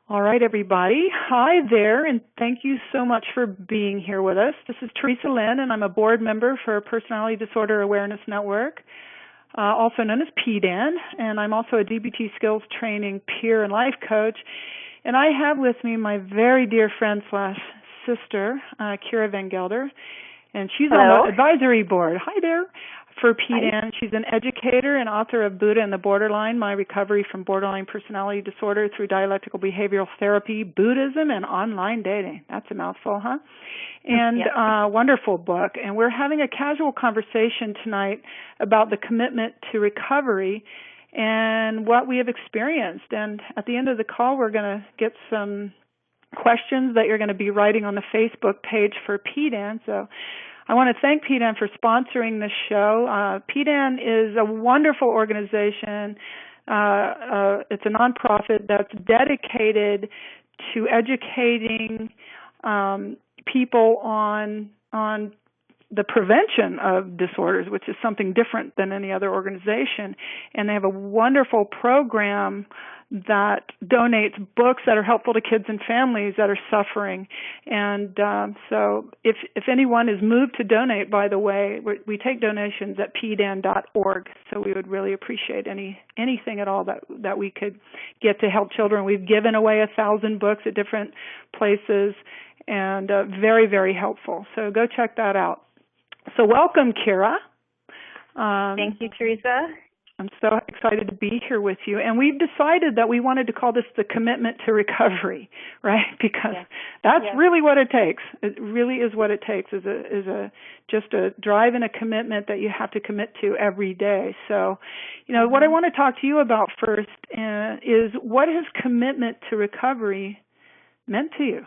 All right, everybody. Hi there, and thank you so much for being here with us. This is Teresa Lynne, and I'm a board member for Personality Disorder Awareness Network, also known as PDAN, and I'm also a DBT skills training peer and life coach. And I have with me my very dear friend slash sister, Kiera Van Gelder, and she's Hello. on the advisory board. Hi there. For PDAN, Hi. she's an educator and author of Buddha and the Borderline, My Recovery from Borderline Personality Disorder Through Dialectical Behavioral Therapy, Buddhism, and Online Dating. That's a mouthful, huh? And wonderful book. And we're having a casual conversation tonight about the commitment to recovery and what we have experienced. And at the end of the call, we're going to get some questions that you're going to be writing on the Facebook page for PDAN. So I want to thank PDAN for sponsoring this show. PDAN is a wonderful organization. It's a nonprofit that's dedicated to educating people on the prevention of disorders, which is something different than any other organization. And they have a wonderful program that donates books that are helpful to kids and families that are suffering. And so if anyone is moved to donate, by the way, we take donations at pdan.org, so we would really appreciate anything at all that we could get to help children. We've given away 1,000 books at different places, and very, very helpful. So go check that out. So welcome, Kiera. Thank you, Teresa. I'm so excited to be here with you. And we've decided that we wanted to call this the commitment to recovery, right? Because that's really what it takes. It really is what it takes, is just a drive and a commitment that you have to commit to every day. So, what I want to talk to you about first is what has commitment to recovery meant to you?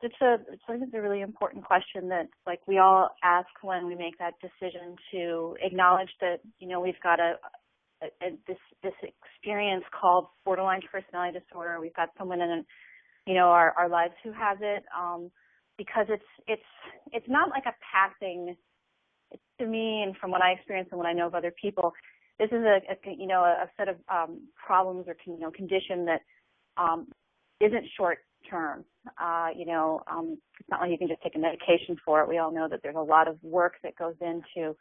It's a really important question that we all ask when we make that decision to acknowledge that we've got this experience called borderline personality disorder. We've got someone in our lives who has it, because it's not like a passing. To me, and from what I experience and what I know of other people, this is a set of problems or condition that isn't short term. It's not like you can just take a medication for it. We all know that there's a lot of work that goes into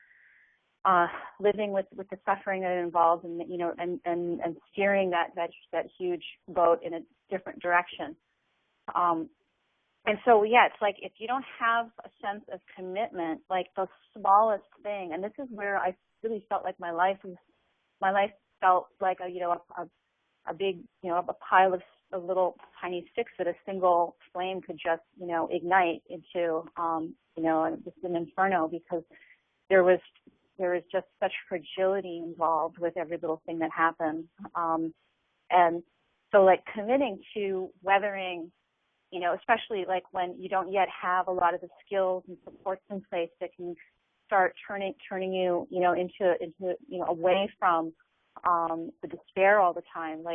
living with the suffering that it involves, and and steering that huge boat in a different direction. And so it's like if you don't have a sense of commitment, like the smallest thing, and this is where I really felt like my life felt like a big a pile of little tiny sticks that a single flame could just ignite into just an inferno, because there was just such fragility involved with every little thing that happened, and so committing to weathering, especially when you don't yet have a lot of the skills and supports in place that can start turning you into away from the despair all the time,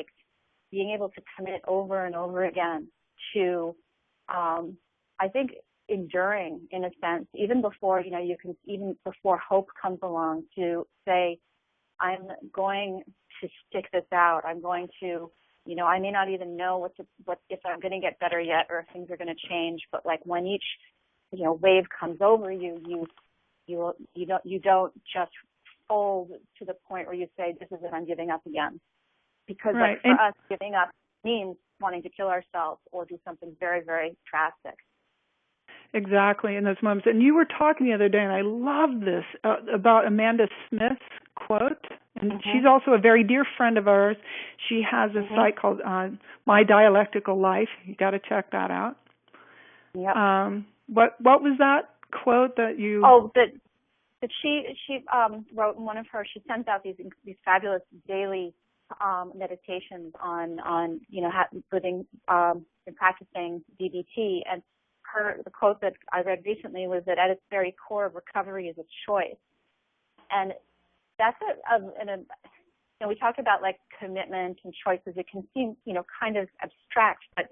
being able to commit over and over again to, I think, enduring in a sense, even before, even before hope comes along, to say, I'm going to stick this out. I'm going to, I may not even know if I'm going to get better yet or if things are going to change, but when each, wave comes over you, you don't just fold to the point where you say, this is it, I'm giving up again. Because for us, giving up means wanting to kill ourselves or do something very, very drastic. Exactly, in those moments. And you were talking the other day, and I love this, about Amanda Smith's quote. And she's also a very dear friend of ours. She has a site called My Dialectical Life. You got to check that out. Yep. What was that quote that you... Oh, that she wrote in one of her, she sends out these fabulous daily meditations on living and practicing DBT, and the quote that I read recently was that at its very core, recovery is a choice, and that's we talk about commitment and choices. It can seem kind of abstract, but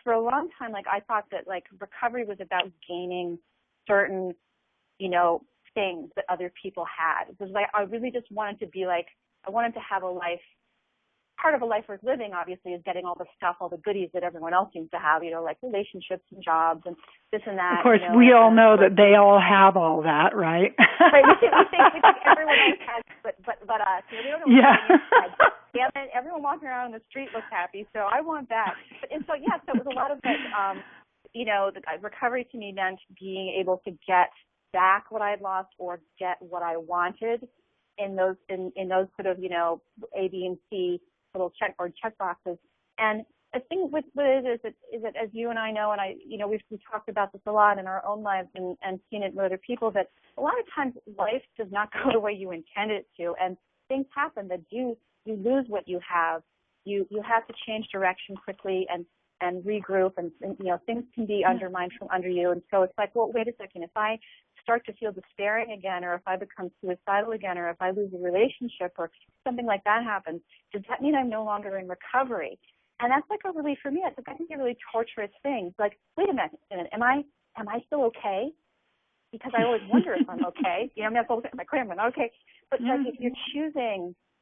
for a long time, I thought that recovery was about gaining certain things that other people had. It was I really just wanted to be I wanted to have a life part of a life worth living, obviously, is getting all the stuff, all the goodies that everyone else seems to have, like relationships and jobs and this and that. Of course, we all know that they all have all that, right? Right. We think everyone else has, but us. We don't know what damn it, everyone walking around on the street looks happy, so I want that. So it was a lot of that. The recovery to me meant being able to get back what I had lost or get what I wanted in those sort of, A, B, and C little check boxes. And the thing with it is that as you and I know, and we've talked about this a lot in our own lives and seen it with other people, that a lot of times life does not go the way you intended it to, and things happen that you lose what you have. You have to change direction quickly and regroup, and things can be undermined from under you. And so it's like, well, wait a second, if I start to feel despairing again, or if I become suicidal again, or if I lose a relationship or something like that happens, does that mean I'm no longer in recovery? And that's like a relief for me. It's like, I think, a really torturous thing. It's like, wait a minute, am I still okay? Because I always wonder if I'm okay. I'm not always like, I'm okay. But like,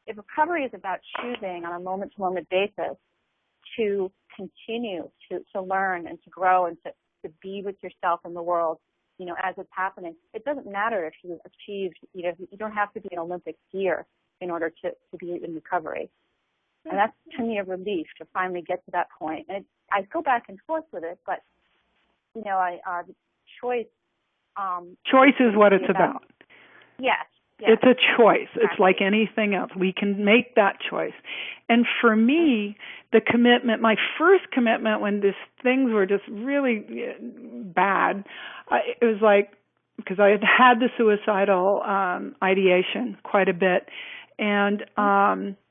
if recovery is about choosing on a moment-to-moment basis to continue to learn and to grow and to be with yourself in the world, as it's happening, it doesn't matter if you achieved, you don't have to be an Olympic skier in order to be in recovery. And that's, to me, a relief to finally get to that point. And I go back and forth with it, but, choice. Choice is what it's about. Yes. It's a choice. Exactly. It's like anything else. We can make that choice. And for me, the commitment, my first commitment when things were just really bad, it was like, because I had the suicidal ideation quite a bit. And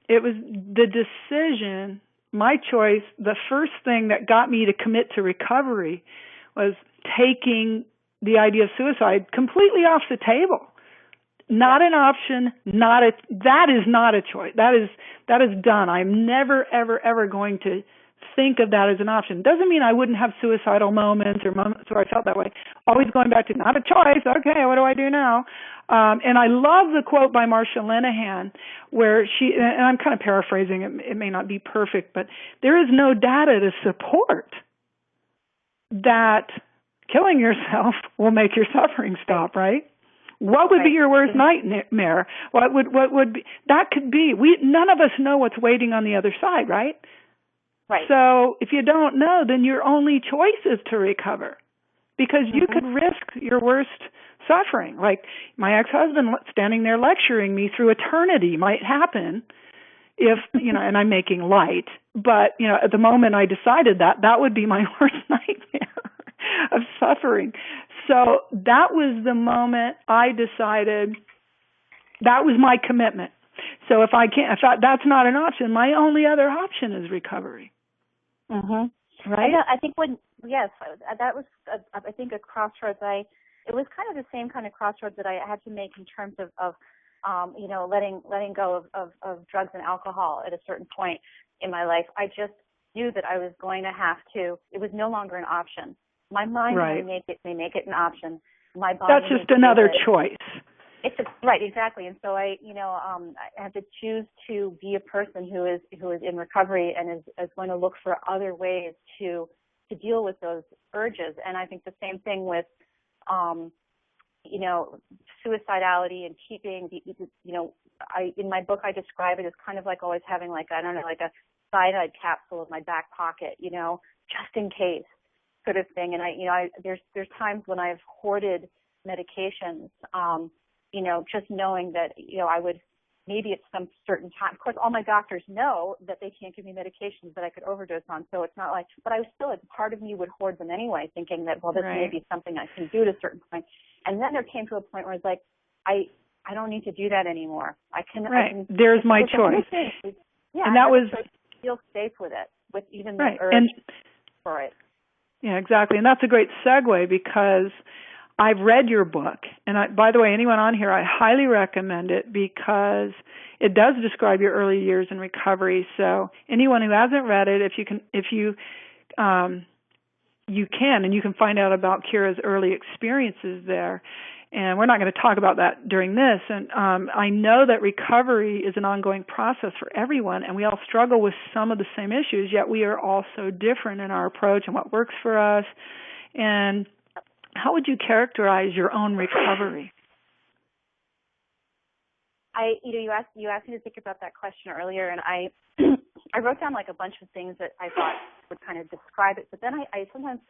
it was the decision, my choice, the first thing that got me to commit to recovery was taking the idea of suicide completely off the table. Not an option, that is not a choice. That is done. I'm never, ever, ever going to think of that as an option. Doesn't mean I wouldn't have suicidal moments or moments where I felt that way. Always going back to not a choice. Okay, what do I do now? And I love the quote by Marsha Linehan where and I'm kind of paraphrasing, it may not be perfect, but there is no data to support that killing yourself will make your suffering stop, right? What would be your worst nightmare? What would be, that could be, none of us know what's waiting on the other side, right? Right. So if you don't know, then your only choice is to recover, because you could risk your worst suffering. Like my ex-husband standing there lecturing me through eternity might happen if, and I'm making light, but, at the moment I decided that would be my worst nightmare of suffering. So that was the moment I decided that was my commitment. So if that's not an option, my only other option is recovery. Mm-hmm. Right? I think that was, I think, a crossroads. It was kind of the same kind of crossroads that I had to make in terms of letting go of drugs and alcohol at a certain point in my life. I just knew that I was going to have to, it was no longer an option. My mind may make it an option. My body. That's just another choice. Right, exactly. And so I have to choose to be a person who is in recovery and is going to look for other ways to deal with those urges. And I think the same thing with, suicidality and keeping in my book I describe it as kind of like always having like a cyanide capsule in my back pocket, just in case. Sort of thing. And there's times when I've hoarded medications, just knowing that, I would maybe at some certain time, of course, all my doctors know that they can't give me medications that I could overdose on. So it's not like, but I was still, part of me would hoard them anyway, thinking that, well, this may be something I can do at a certain point. And then there came to a point where it's like, I don't need to do that anymore. I can. There's my choice. And that was, feel safe with it, with even the urge for it. Yeah, exactly. And that's a great segue, because I've read your book. And by the way, anyone on here, I highly recommend it, because it does describe your early years in recovery. So anyone who hasn't read it, you can, and you can find out about Kiera's early experiences there. And we're not going to talk about that during this. And I know that recovery is an ongoing process for everyone, and we all struggle with some of the same issues, yet we are all so different in our approach and what works for us. And how would you characterize your own recovery? You asked me to think about that question earlier, and I wrote down like a bunch of things that I thought would kind of describe it. But then I sometimes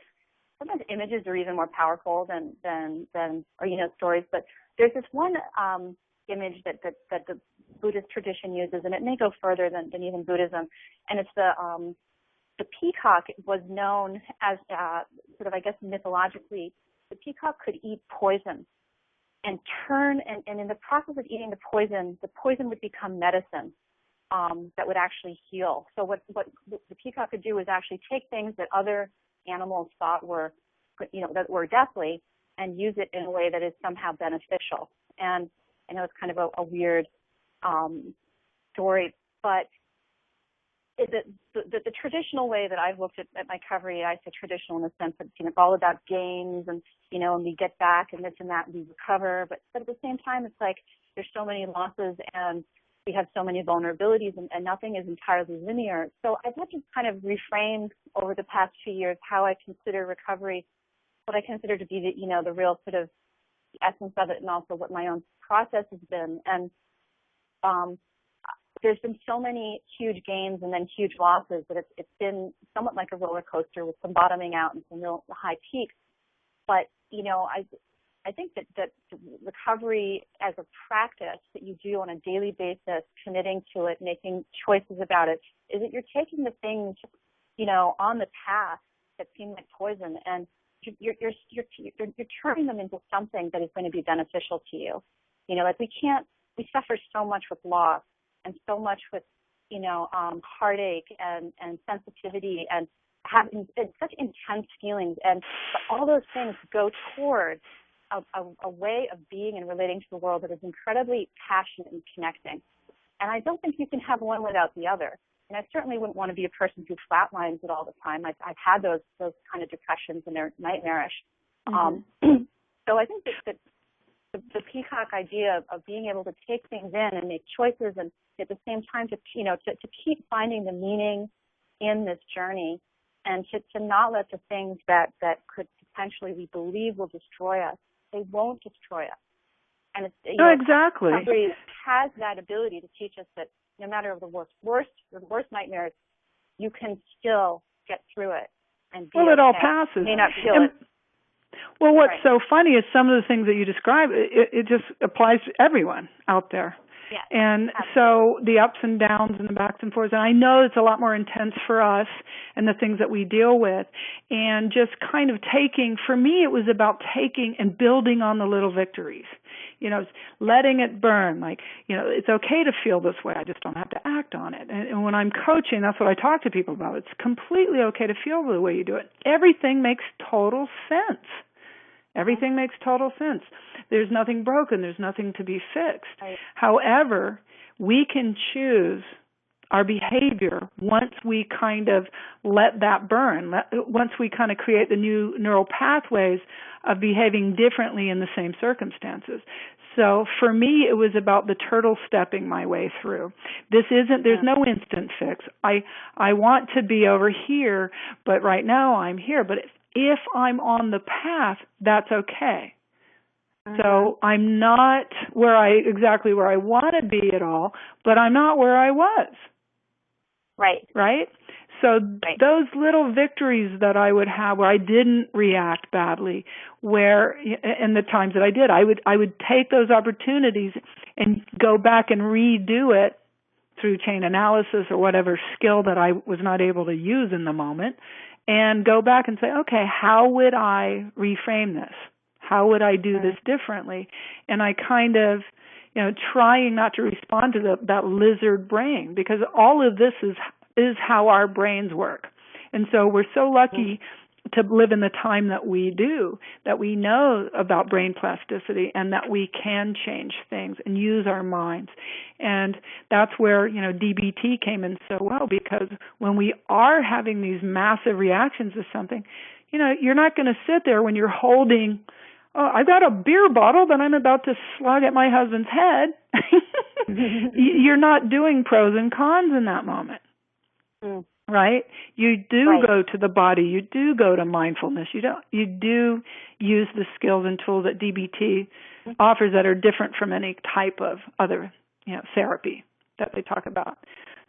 images are even more powerful than stories. But there's this one image that the Buddhist tradition uses, and it may go further than even Buddhism, and it's the peacock was known as sort of, I guess, mythologically, the peacock could eat poison and in the process of eating the poison would become medicine that would actually heal. So what the peacock could do is actually take things that other animals thought were, that were deathly, and use it in a way that is somehow beneficial. And I know it's kind of a weird story, but the traditional way that I've looked at my recovery, I say traditional in the sense that it's all about gains and and we get back and this and that and we recover, but at the same time it's like there's so many losses and we have so many vulnerabilities and nothing is entirely linear. So I've had to kind of reframe over the past few years how I consider recovery, what I consider to be the real sort of essence of it, and also what my own process has been. And there's been so many huge gains and then huge losses that it's been somewhat like a roller coaster with some bottoming out and some real high peaks. But, I think that recovery as a practice that you do on a daily basis, committing to it, making choices about it, is that you're taking the things, on the path that seem like poison, and you're turning them into something that is going to be beneficial to you. We suffer so much with loss and so much with, heartache and sensitivity and having such intense feelings, and all those things go towards a way of being and relating to the world that is incredibly passionate and connecting. And I don't think you can have one without the other. And I certainly wouldn't want to be a person who flatlines it all the time. I've had those kind of depressions, and they're nightmarish. Mm-hmm. So I think that the peacock idea of being able to take things in and make choices, and at the same time to keep finding the meaning in this journey, and to not let the things that could potentially we believe will destroy us, they won't destroy us. And it's exactly. Recovery has that ability to teach us that no matter the worst nightmares, you can still get through it and be it all passes. You may not feel it. Well, what's so funny is some of the things that you describe, it just applies to everyone out there. Yeah, and absolutely. So the ups and downs and the backs and forths, and I know it's a lot more intense for us and the things that we deal with, and just kind of for me, it was about taking and building on the little victories, letting it burn, it's okay to feel this way, I just don't have to act on it. And when I'm coaching, that's what I talk to people about. It's completely okay to feel the way you do it. Everything makes total sense. Everything makes total sense. There's nothing broken. There's nothing to be fixed. Right. However, we can choose our behavior once we kind of let that burn, once we kind of create the new neural pathways of behaving differently in the same circumstances. So for me, it was about the turtle stepping my way through. There's no instant fix. I want to be over here, but right now I'm here. But if I'm on the path, that's okay. Mm-hmm. So I'm not exactly where I want to be at all, but I'm not where I was. Right? So those little victories that I would have where I didn't react badly, where in the times that I did, I would take those opportunities and go back and redo it through chain analysis or whatever skill that I was not able to use in the moment, and go back and say, okay, how would I reframe this? How would I do this differently? And I kind of, trying not to respond to that lizard brain, because all of this is how our brains work. And so we're so lucky to live in the time that we do, that we know about brain plasticity and that we can change things and use our minds. And that's where, DBT came in so well, because when we are having these massive reactions to something, you're not going to sit there when you're holding oh, I've got a beer bottle that I'm about to slug at my husband's head. You're not doing pros and cons in that moment. Right? You do go to the body. You do go to mindfulness. You do use the skills and tools that DBT offers that are different from any type of other, therapy that they talk about.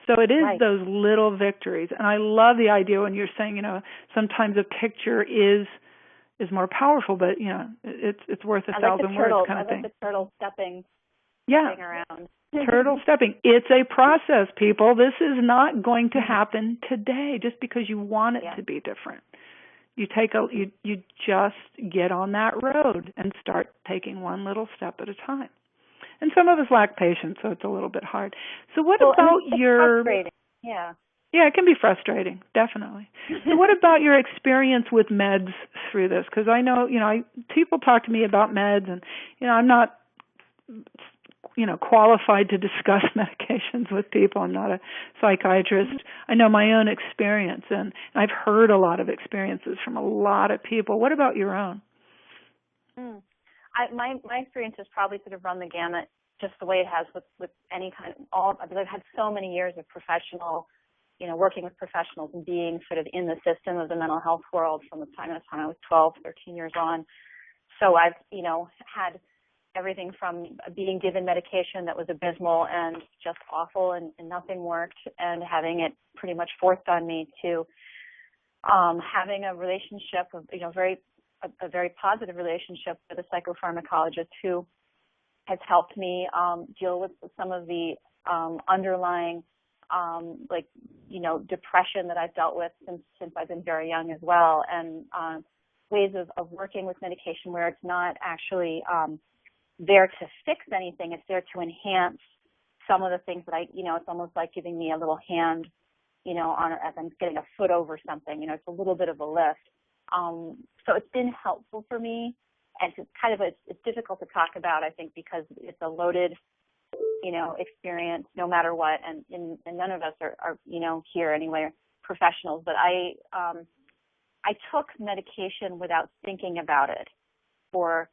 So it is those little victories. And I love the idea when you're saying, sometimes a picture is more powerful, but it's worth 1,000 words kind of thing. I like the turtle stepping around. Turtle stepping. It's a process, people. This is not going to happen today just because you want it to be different. You just get on that road and start taking one little step at a time. And some of us lack patience, so it's a little bit hard. So what about your... frustrating. Yeah, it can be frustrating, definitely. So what about your experience with meds through this? Because I know, people talk to me about meds, and, I'm not... qualified to discuss medications with people. I'm not a psychiatrist. I know my own experience, and I've heard a lot of experiences from a lot of people. What about your own? My experience has probably sort of run the gamut, just the way it has with any kind of I've had so many years of professional, working with professionals and being sort of in the system of the mental health world from the time I was 12, 13 years on. So I've, had everything from being given medication that was abysmal and just awful and nothing worked, and having it pretty much forced on me, to having a relationship of, a very positive relationship with a psychopharmacologist who has helped me deal with some of the underlying depression that I've dealt with since I've been very young as well, and ways of working with medication where it's not actually there to fix anything. It's there to enhance some of the things that it's almost like giving me a little hand, as I'm getting a foot over something. It's a little bit of a lift. So it's been helpful for me, and it's difficult to talk about, I think, because it's a loaded, experience no matter what, and none of us are here anyway, professionals. But I took medication without thinking about it for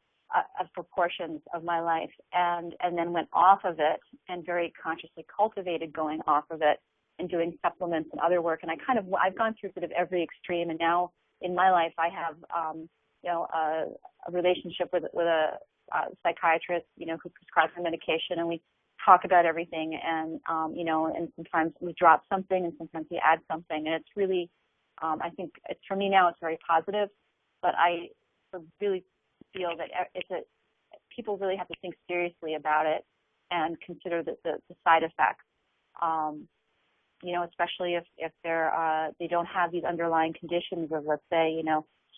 portions of my life, and then went off of it and very consciously cultivated going off of it and doing supplements and other work. And I've gone through sort of every extreme, and now in my life I have a relationship with a psychiatrist who prescribes me medication, and we talk about everything, and and sometimes we drop something and sometimes we add something, and it's really I think for me now it's very positive, but I really feel that people really have to think seriously about it and consider the side effects, especially if they don't have these underlying conditions of, let's say,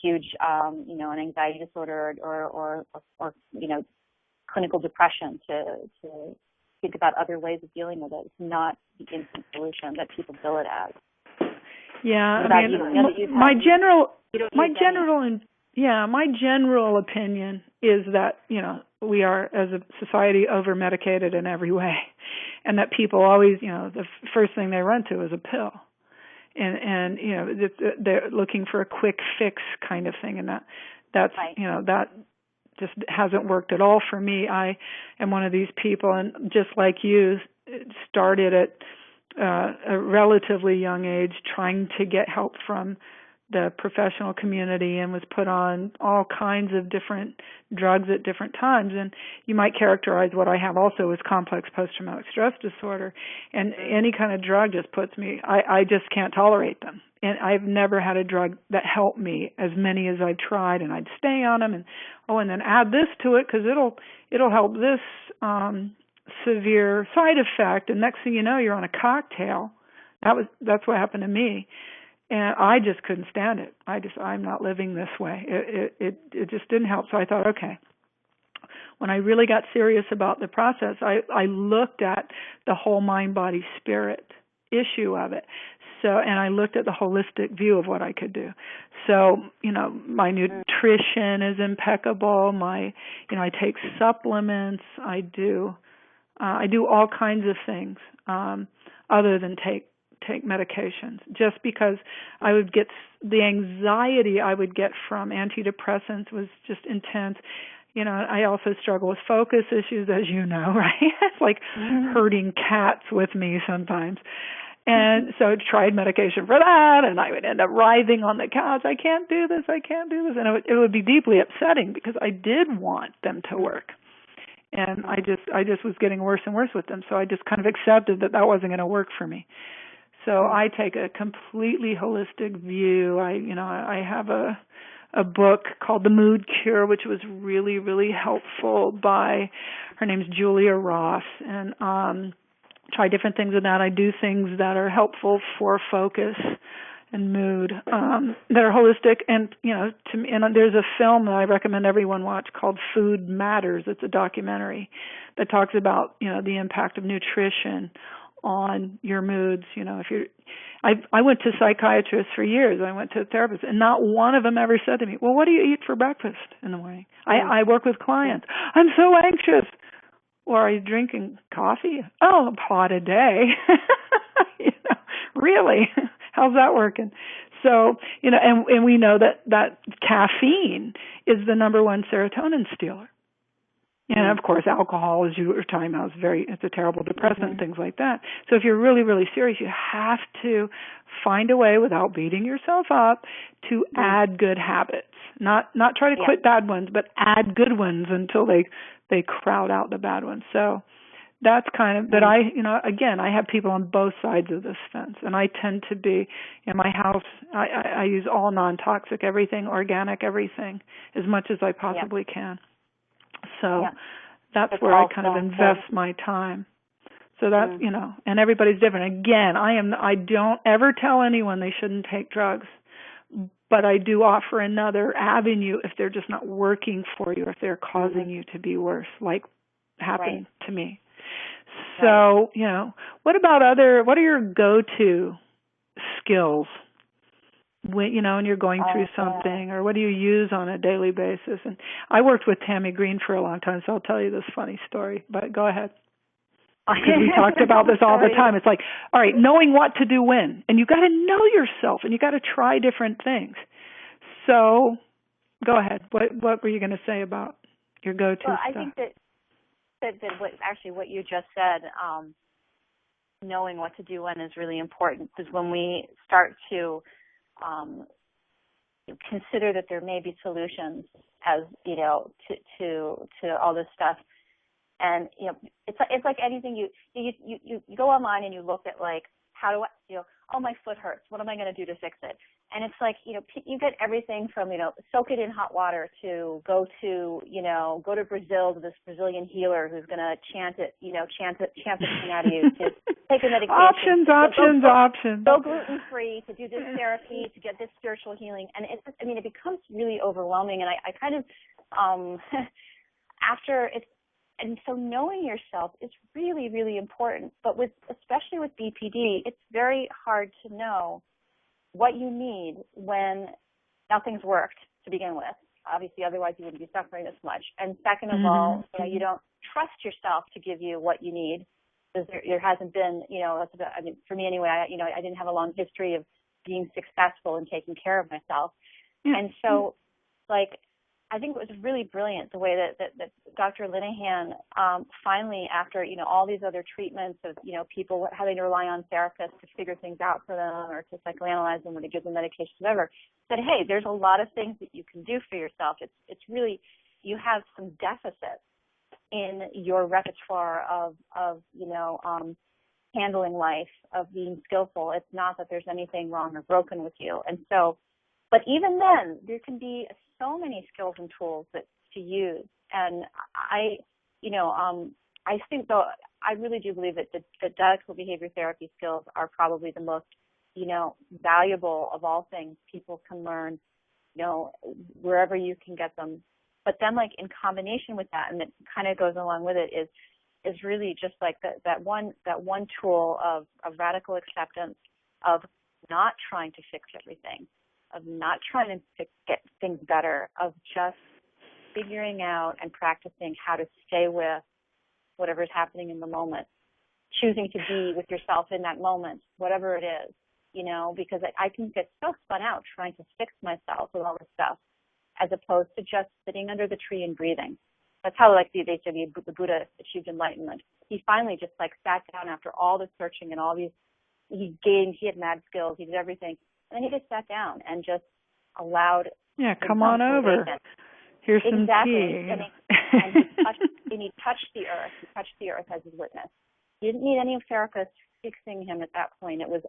huge, an anxiety disorder or clinical depression, to think about other ways of dealing with it. It's not the instant solution that people bill it as. Yeah, my general opinion is that, we are, as a society, over-medicated in every way, and that people always, the first thing they run to is a pill. And they're looking for a quick fix kind of thing, and that's that just hasn't worked at all for me. I am one of these people, and just like you, started at a relatively young age trying to get help from the professional community, and was put on all kinds of different drugs at different times. And you might characterize what I have also as complex post-traumatic stress disorder. And any kind of drug just puts me, I just can't tolerate them. And I've never had a drug that helped me, as many as I've tried, and I'd stay on them, and then add this to it because it'll help this severe side effect. And next thing you know, you're on a cocktail. That's what happened to me. And I just couldn't stand it. I'm not living this way. It just didn't help. So I thought, okay. When I really got serious about the process, I looked at the whole mind, body, spirit issue of it. So, and I looked at the holistic view of what I could do. So, my nutrition is impeccable. I take supplements. I do all kinds of things, other than take take medications just because I would get the anxiety I would get from antidepressants was just intense. You know, I also struggle with focus issues, as you know, right? It's like herding cats with me sometimes. And so I tried medication for that, and I would end up writhing on the couch. I can't do this. And it would be deeply upsetting because I did want them to work. And I just was getting worse and worse with them. So I just kind of accepted that wasn't going to work for me. So I take a completely holistic view. I have a book called The Mood Cure, which was really, really helpful by, her name's Julia Ross, and try different things with that. I do things that are helpful for focus and mood, that are holistic. And, you know, to me, and there's a film that I recommend everyone watch called Food Matters. It's a documentary that talks about, you know, the impact of nutrition on your moods. You know, I went to psychiatrists for years. I went to therapists, and not one of them ever said to me, well, what do you eat for breakfast in the morning? I work with clients. I'm so anxious. Or are you drinking coffee? Oh, a pot a day. You know, really? How's that working? So, you know, and we know that caffeine is the number one serotonin stealer. And of course, alcohol, as you were talking about, it's a terrible depressant, things like that. So if you're really, really serious, you have to find a way without beating yourself up to add good habits. Not try to quit bad ones, but add good ones until they crowd out the bad ones. So that's kind of, but I have people on both sides of this fence, and I tend to be, in my house, I use all non-toxic everything, organic everything, as much as I possibly can. So that's where I kind of invest my time. So that's, you know, and everybody's different. Again, I don't ever tell anyone they shouldn't take drugs, but I do offer another avenue if they're just not working for you, if they're causing you to be worse, like happened to me. So, you know, what are your go-to skills when, you know, when you're going through something, or what do you use on a daily basis? And I worked with Tammy Green for a long time, so I'll tell you this funny story, but go ahead. Because we talked about this all the time. It's like, all right, knowing what to do when, and you got to know yourself, and you got to try different things. So, go ahead. What were you going to say about your go-to stuff? I think that what you just said, knowing what to do when is really important, because when we start to consider that there may be solutions, as you know, to all this stuff. And you know, it's like anything. You go online and you look at, like, how do I, you know, oh, my foot hurts. What am I going to do to fix it? And it's like, you know, you get everything from, you know, soak it in hot water to go to Brazil to this Brazilian healer who's going to chant the thing out of you, to take a medication. Options. Go gluten-free, to do this therapy, to get this spiritual healing. And it becomes really overwhelming. And I kind of, and so knowing yourself is really, really important. But especially with BPD, it's very hard to know what you need when nothing's worked to begin with. Obviously, otherwise you wouldn't be suffering this much. And second of all, you know, you don't trust yourself to give you what you need, because there hasn't been, you know, for me anyway, I didn't have a long history of being successful and taking care of myself. And so, like, I think it was really brilliant the way that Dr. Linehan finally, after, you know, all these other treatments of, you know, people having to rely on therapists to figure things out for them, or to psychoanalyze them, or to give them medication, whatever, said, hey, there's a lot of things that you can do for yourself. It's really, you have some deficits in your repertoire of you know, handling life, of being skillful. It's not that there's anything wrong or broken with you. And so, but even then, there can be so many skills and tools to use. And I think, though, I really do believe that the dialectical behavior therapy skills are probably the most, you know, valuable of all things people can learn, you know, wherever you can get them. But then, like, in combination with that, and it kind of goes along with it, is really just like that one tool of radical acceptance, of not trying to fix everything, of not trying to get things better, of just figuring out and practicing how to stay with whatever's happening in the moment. choosing to be with yourself in that moment, whatever it is, you know, because I can get so spun out trying to fix myself with all this stuff, as opposed to just sitting under the tree and breathing. That's how, like, they say the Buddha achieved enlightenment. He finally just, like, sat down after all this searching and all these, he had mad skills, he did everything, and then he just sat down and just allowed. Yeah, come on over. Here's some tea. And he touched the earth. He touched the earth as his witness. He didn't need any therapists fixing him at that point. It was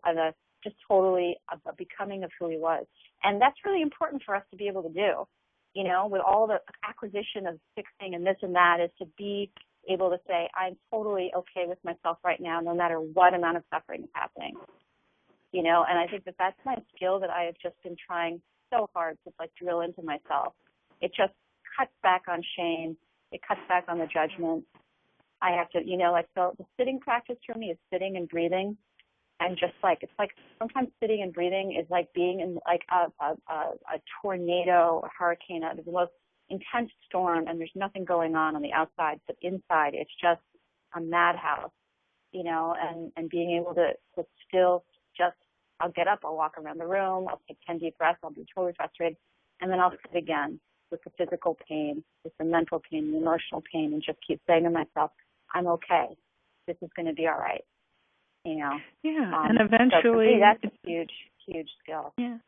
just totally a becoming of who he was. And that's really important for us to be able to do. You know, with all the acquisition of fixing and this and that, is to be able to say, I'm totally okay with myself right now, no matter what amount of suffering is happening. You know, and I think that's my skill that I have just been trying so hard to, like, drill into myself. It just cuts back on shame. It cuts back on the judgment. I have to, you know, like, so the sitting practice for me is sitting and breathing. And just like, it's like sometimes sitting and breathing is like being in like a tornado or hurricane, the most intense storm, and there's nothing going on the outside, but inside it's just a madhouse, you know, and being able to still just, I'll get up, I'll walk around the room, I'll take 10 deep breaths, I'll be totally frustrated, and then I'll sit again with the physical pain, with the mental pain, the emotional pain, and just keep saying to myself, I'm okay. This is going to be all right. You know. Yeah, and eventually, so for me, that's a huge, huge skill. Yeah,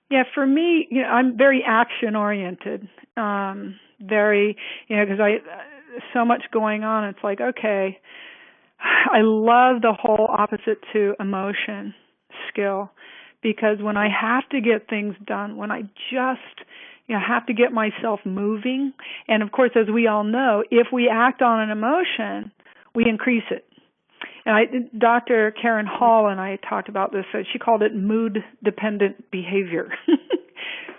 yeah. For me, you know, I'm very action oriented. Very, you know, because so much going on. It's like, okay, I love the whole opposite to emotion skill, because when I have to get things done, when I just, you know, have to get myself moving, and of course, as we all know, if we act on an emotion, we increase it. And Dr. Karen Hall and I talked about this. So she called it mood-dependent behavior.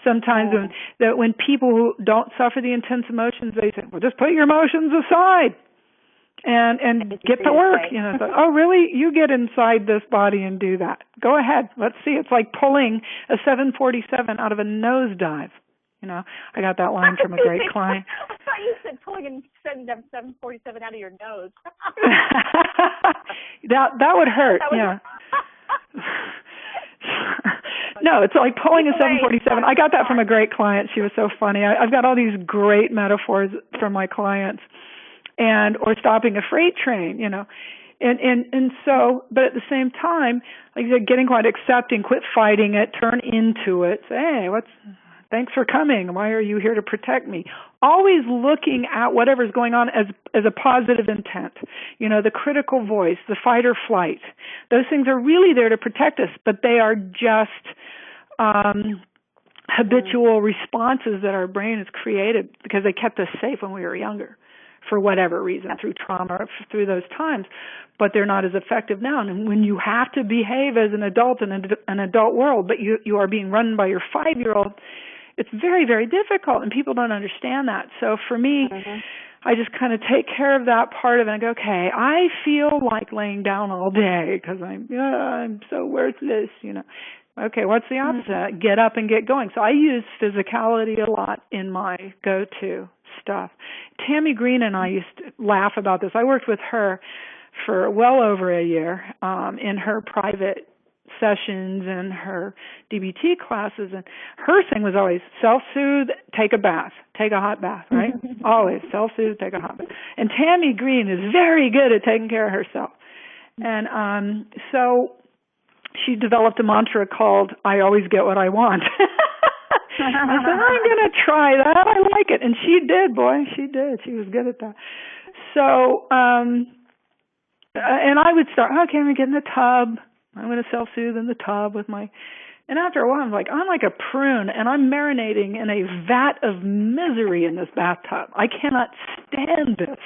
Sometimes when people who don't suffer the intense emotions, they say, "Well, just put your emotions aside and get to work." You know, so, oh, really? You get inside this body and do that. Go ahead. Let's see. It's like pulling a 747 out of a nosedive. You know, I got that line from a great client. I thought you said pulling and sending them 747 out of your nose. that would hurt. Yeah. No, it's like pulling a 747. I got that from a great client. She was so funny. I've got all these great metaphors from my clients, or stopping a freight train. You know. And so, but at the same time, like you said, getting quiet, accepting, quit fighting it, turn into it. Say, hey, thanks for coming. Why are you here to protect me? Always looking at whatever's going on as a positive intent. You know, the critical voice, the fight or flight. Those things are really there to protect us, but they are just habitual responses that our brain has created because they kept us safe when we were younger, for whatever reason, through trauma, or through those times. But they're not as effective now. And when you have to behave as an adult in an adult world, but you are being run by your 5-year-old, it's very, very difficult, and people don't understand that. So for me, I just kind of take care of that part of it and go, okay, I feel like laying down all day because I'm so worthless, you know. Okay, what's the opposite? Get up and get going. So I use physicality a lot in my go-to stuff. Tammy Green and I used to laugh about this. I worked with her for well over a year in her private sessions and her DBT classes, and her thing was always self-soothe, take a bath, take a hot bath, right? Always self-soothe, take a hot bath. And Tammy Green is very good at taking care of herself. And so she developed a mantra called, I always get what I want. I said, I'm going to try that. I like it. And she did, boy. She did. She was good at that. So, and I would start, okay, I'm going to get in the tub. I'm going to self-soothe in the tub with and after a while, I'm like a prune, and I'm marinating in a vat of misery in this bathtub. I cannot stand this.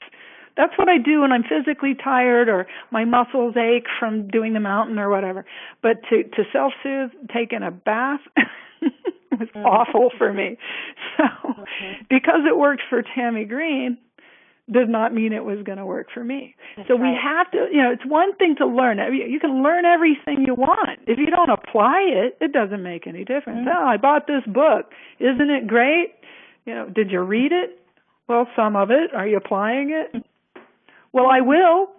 That's what I do when I'm physically tired or my muscles ache from doing the mountain or whatever. But to self-soothe, taking a bath was awful for me. So because it worked for Tammy Green, does not mean it was going to work for me. That's so we have to, you know, it's one thing to learn. You can learn everything you want. If you don't apply it, it doesn't make any difference. Oh, I bought this book. Isn't it great? You know, did you read it? Well, some of it. Are you applying it? Well, I will.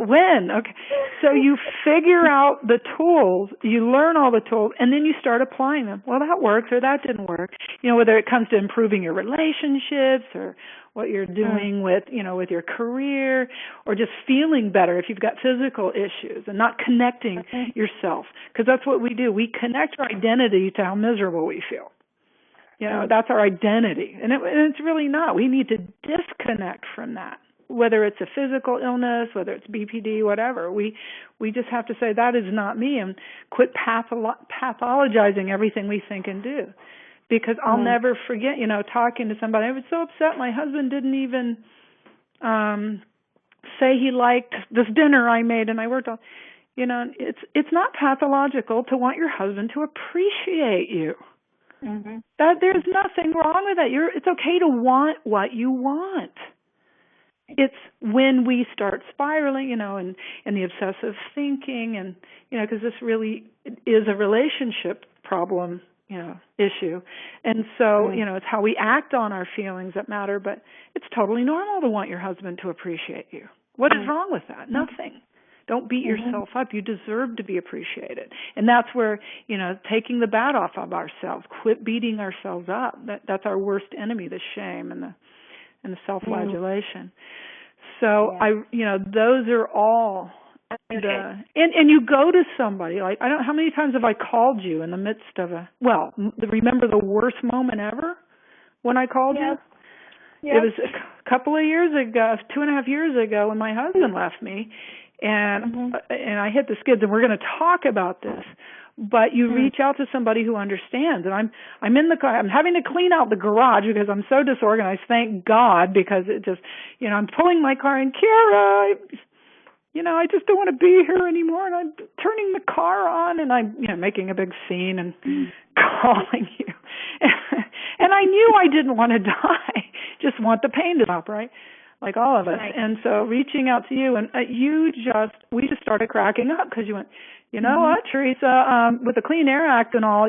When? Okay. So you figure out the tools, you learn all the tools, and then you start applying them. Well, that works or that didn't work. Whether it comes to improving your relationships or what you're doing with your career, or just feeling better if you've got physical issues and not connecting yourself. Because that's what we do. We connect our identity to how miserable we feel. That's our identity. And it's really not. We need to disconnect from that. Whether it's a physical illness, whether it's BPD, whatever, we just have to say that is not me and quit pathologizing everything we think and do. Because I'll never forget, talking to somebody. I was so upset my husband didn't even say he liked this dinner I made and I worked on. It's not pathological to want your husband to appreciate you. That there's nothing wrong with that. It's okay to want what you want. It's when we start spiraling, and the obsessive thinking, and because this really is a relationship problem, issue, and so it's how we act on our feelings that matter. But it's totally normal to want your husband to appreciate you. What is wrong with that? Nothing. Don't beat yourself up. You deserve to be appreciated, and that's where taking the bat off of ourselves. Quit beating ourselves up. That's our worst enemy: the shame and the self-flagellation. So those are all and you go to somebody like I don't how many times have I called you in the midst of remember the worst moment ever when I called you? It was a couple of years ago, 2.5 years ago, when my husband left me, and I hit the skids. And we're going to talk about this. But you reach out to somebody who understands. And I'm in the car. I'm having to clean out the garage because I'm so disorganized. Thank God, because it just, I'm pulling my car in. Kiera, I just don't want to be here anymore. And I'm turning the car on, and I'm, making a big scene and calling you. And I knew I didn't want to die. Just want the pain to stop, right? Like all of us. Right. And so reaching out to you, and we just started cracking up because you went, you know what, Teresa, with the Clean Air Act and all,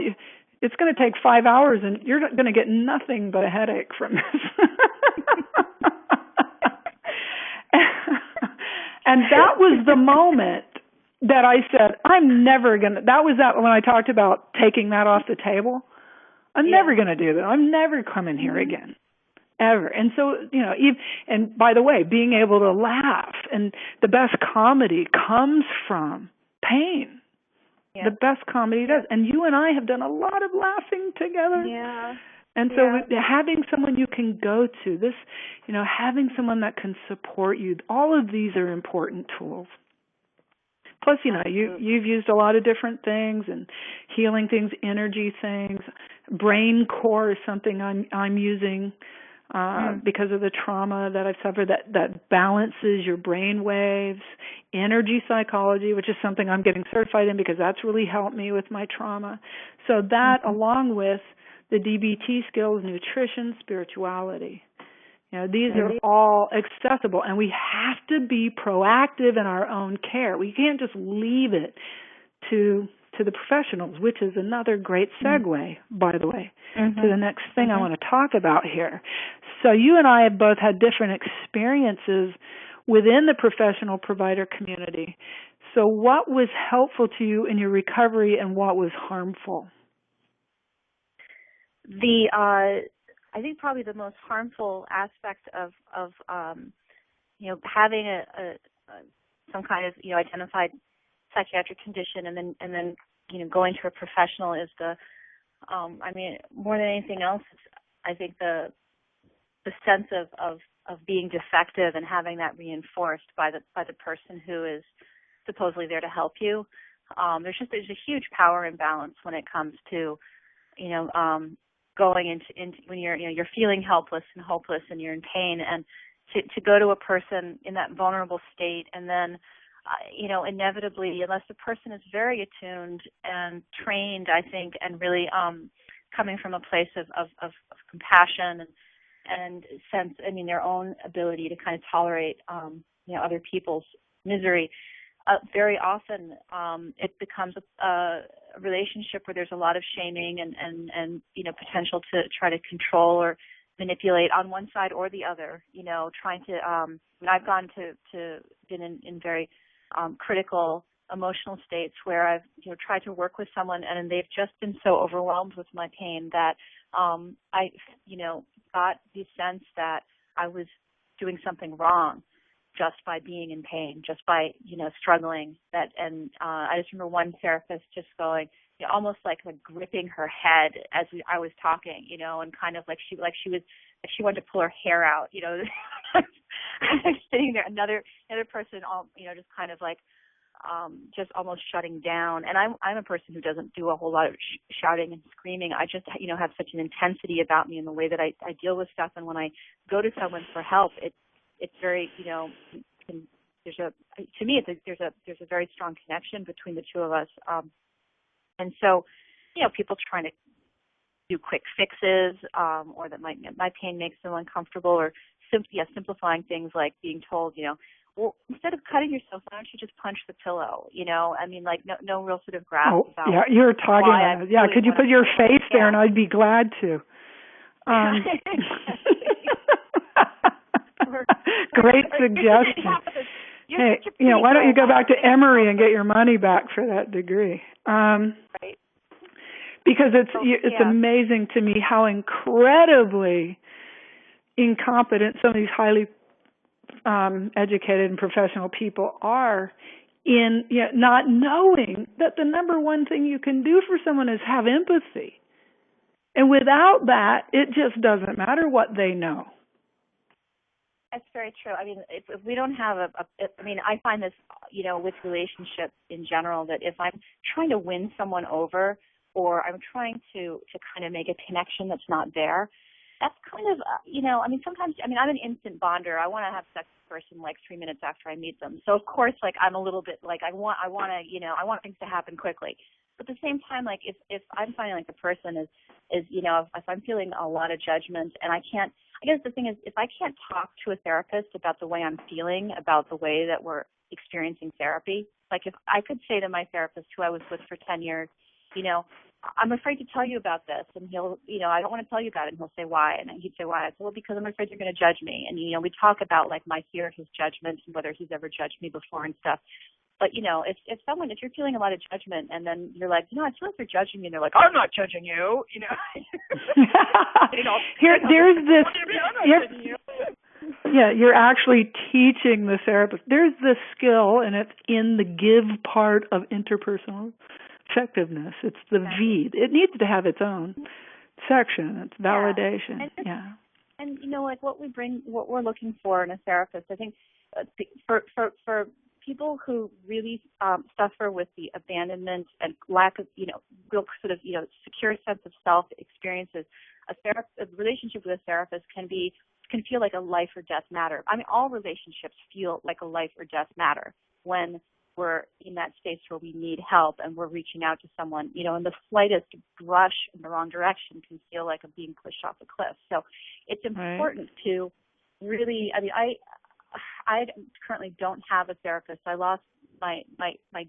it's going to take 5 hours and you're going to get nothing but a headache from this. And that was the moment that I said, I'm never going to, that was when I talked about taking that off the table. I'm never going to do that. I'm never coming here again. Ever. And so, and by the way, being able to laugh, and the best comedy comes from pain. Yeah. The best comedy does. And you and I have done a lot of laughing together. Yeah. And so having someone you can go to, this, having someone that can support you, all of these are important tools. Plus, you've used a lot of different things and healing things, energy things. Brain core is something I'm using. Because of the trauma that I've suffered, that balances your brain waves, energy psychology, which is something I'm getting certified in because that's really helped me with my trauma. So that, along with the DBT skills, nutrition, spirituality, these are all accessible, and we have to be proactive in our own care. We can't just leave it to the professionals, which is another great segue, by the way, to the next thing I want to talk about here. So you and I have both had different experiences within the professional provider community. So what was helpful to you in your recovery and what was harmful? I think probably the most harmful aspect of having some kind of identified psychiatric condition and then going to a professional is more than anything else, I think the sense of being defective and having that reinforced by the person who is supposedly there to help you. There's a huge power imbalance when it comes to going into when you're feeling helpless and hopeless and you're in pain, and to go to a person in that vulnerable state, and then inevitably, unless the person is very attuned and trained, I think, and really coming from a place of compassion and sense, their own ability to kind of tolerate, other people's misery, very often it becomes a relationship where there's a lot of shaming and potential to try to control or manipulate on one side or the other, trying to, and I've gone been in very critical emotional states where I've, tried to work with someone and they've just been so overwhelmed with my pain that I, got the sense that I was doing something wrong just by being in pain, just by, struggling. I just remember one therapist just going, almost like gripping her head as I was talking, and kind of like she wanted to pull her hair out, I'm sitting there, another person, just kind of like, just almost shutting down. And I'm a person who doesn't do a whole lot of shouting and screaming. I just, have such an intensity about me in the way that I deal with stuff. And when I go to someone for help, it's very, there's a very strong connection between the two of us. And so, people trying to do quick fixes, or that my pain makes them uncomfortable, or simplifying things like being told, well, instead of cutting yourself, why don't you just punch the pillow? No real sort of grasp about. Yeah, you're talking about it. Yeah, really could you put your face there, and I'd be glad to. Great suggestion. Hey, why don't you go back to Emory and get your money back for that degree? Right. Because it's amazing to me how incredibly incompetent some of these highly educated and professional people are in not knowing that the number one thing you can do for someone is have empathy. And without that, it just doesn't matter what they know. That's very true. I mean, if we don't have I find this, with relationships in general, that if I'm trying to win someone over, or I'm trying to kind of make a connection that's not there, that's kind of, sometimes, I'm an instant bonder. I want to have sex with a person like 3 minutes after I meet them. So of course, I'm a little bit I want things to happen quickly. But at the same time, if I'm finding the person is if I'm feeling a lot of judgment, and I guess the thing is, if I can't talk to a therapist about the way I'm feeling, about the way that we're experiencing therapy, if I could say to my therapist, who I was with for 10 years, I'm afraid to tell you about this, and he'll, I don't want to tell you about it, and he'll say, why? And he'd say, why? I said, well, because I'm afraid you're going to judge me. And, we talk about, my fear of his judgment and whether he's ever judged me before and stuff. But, if you're feeling a lot of judgment, and then you're like, I feel like you're judging me, and they're like, I'm not judging you, There's this, you're actually teaching the therapist. There's this skill, and it's in the give part of interpersonal effectiveness. It's the V. It needs to have its own section. It's validation. And what we're looking for in a therapist, I think, for people who really suffer with the abandonment and lack of, real sort of, secure sense of self experiences, a relationship with a therapist can feel like a life or death matter. All relationships feel like a life or death matter when we're in that space where we need help and we're reaching out to someone, and the slightest brush in the wrong direction can feel like I'm being pushed off a cliff. So it's important to really, I currently don't have a therapist. I lost my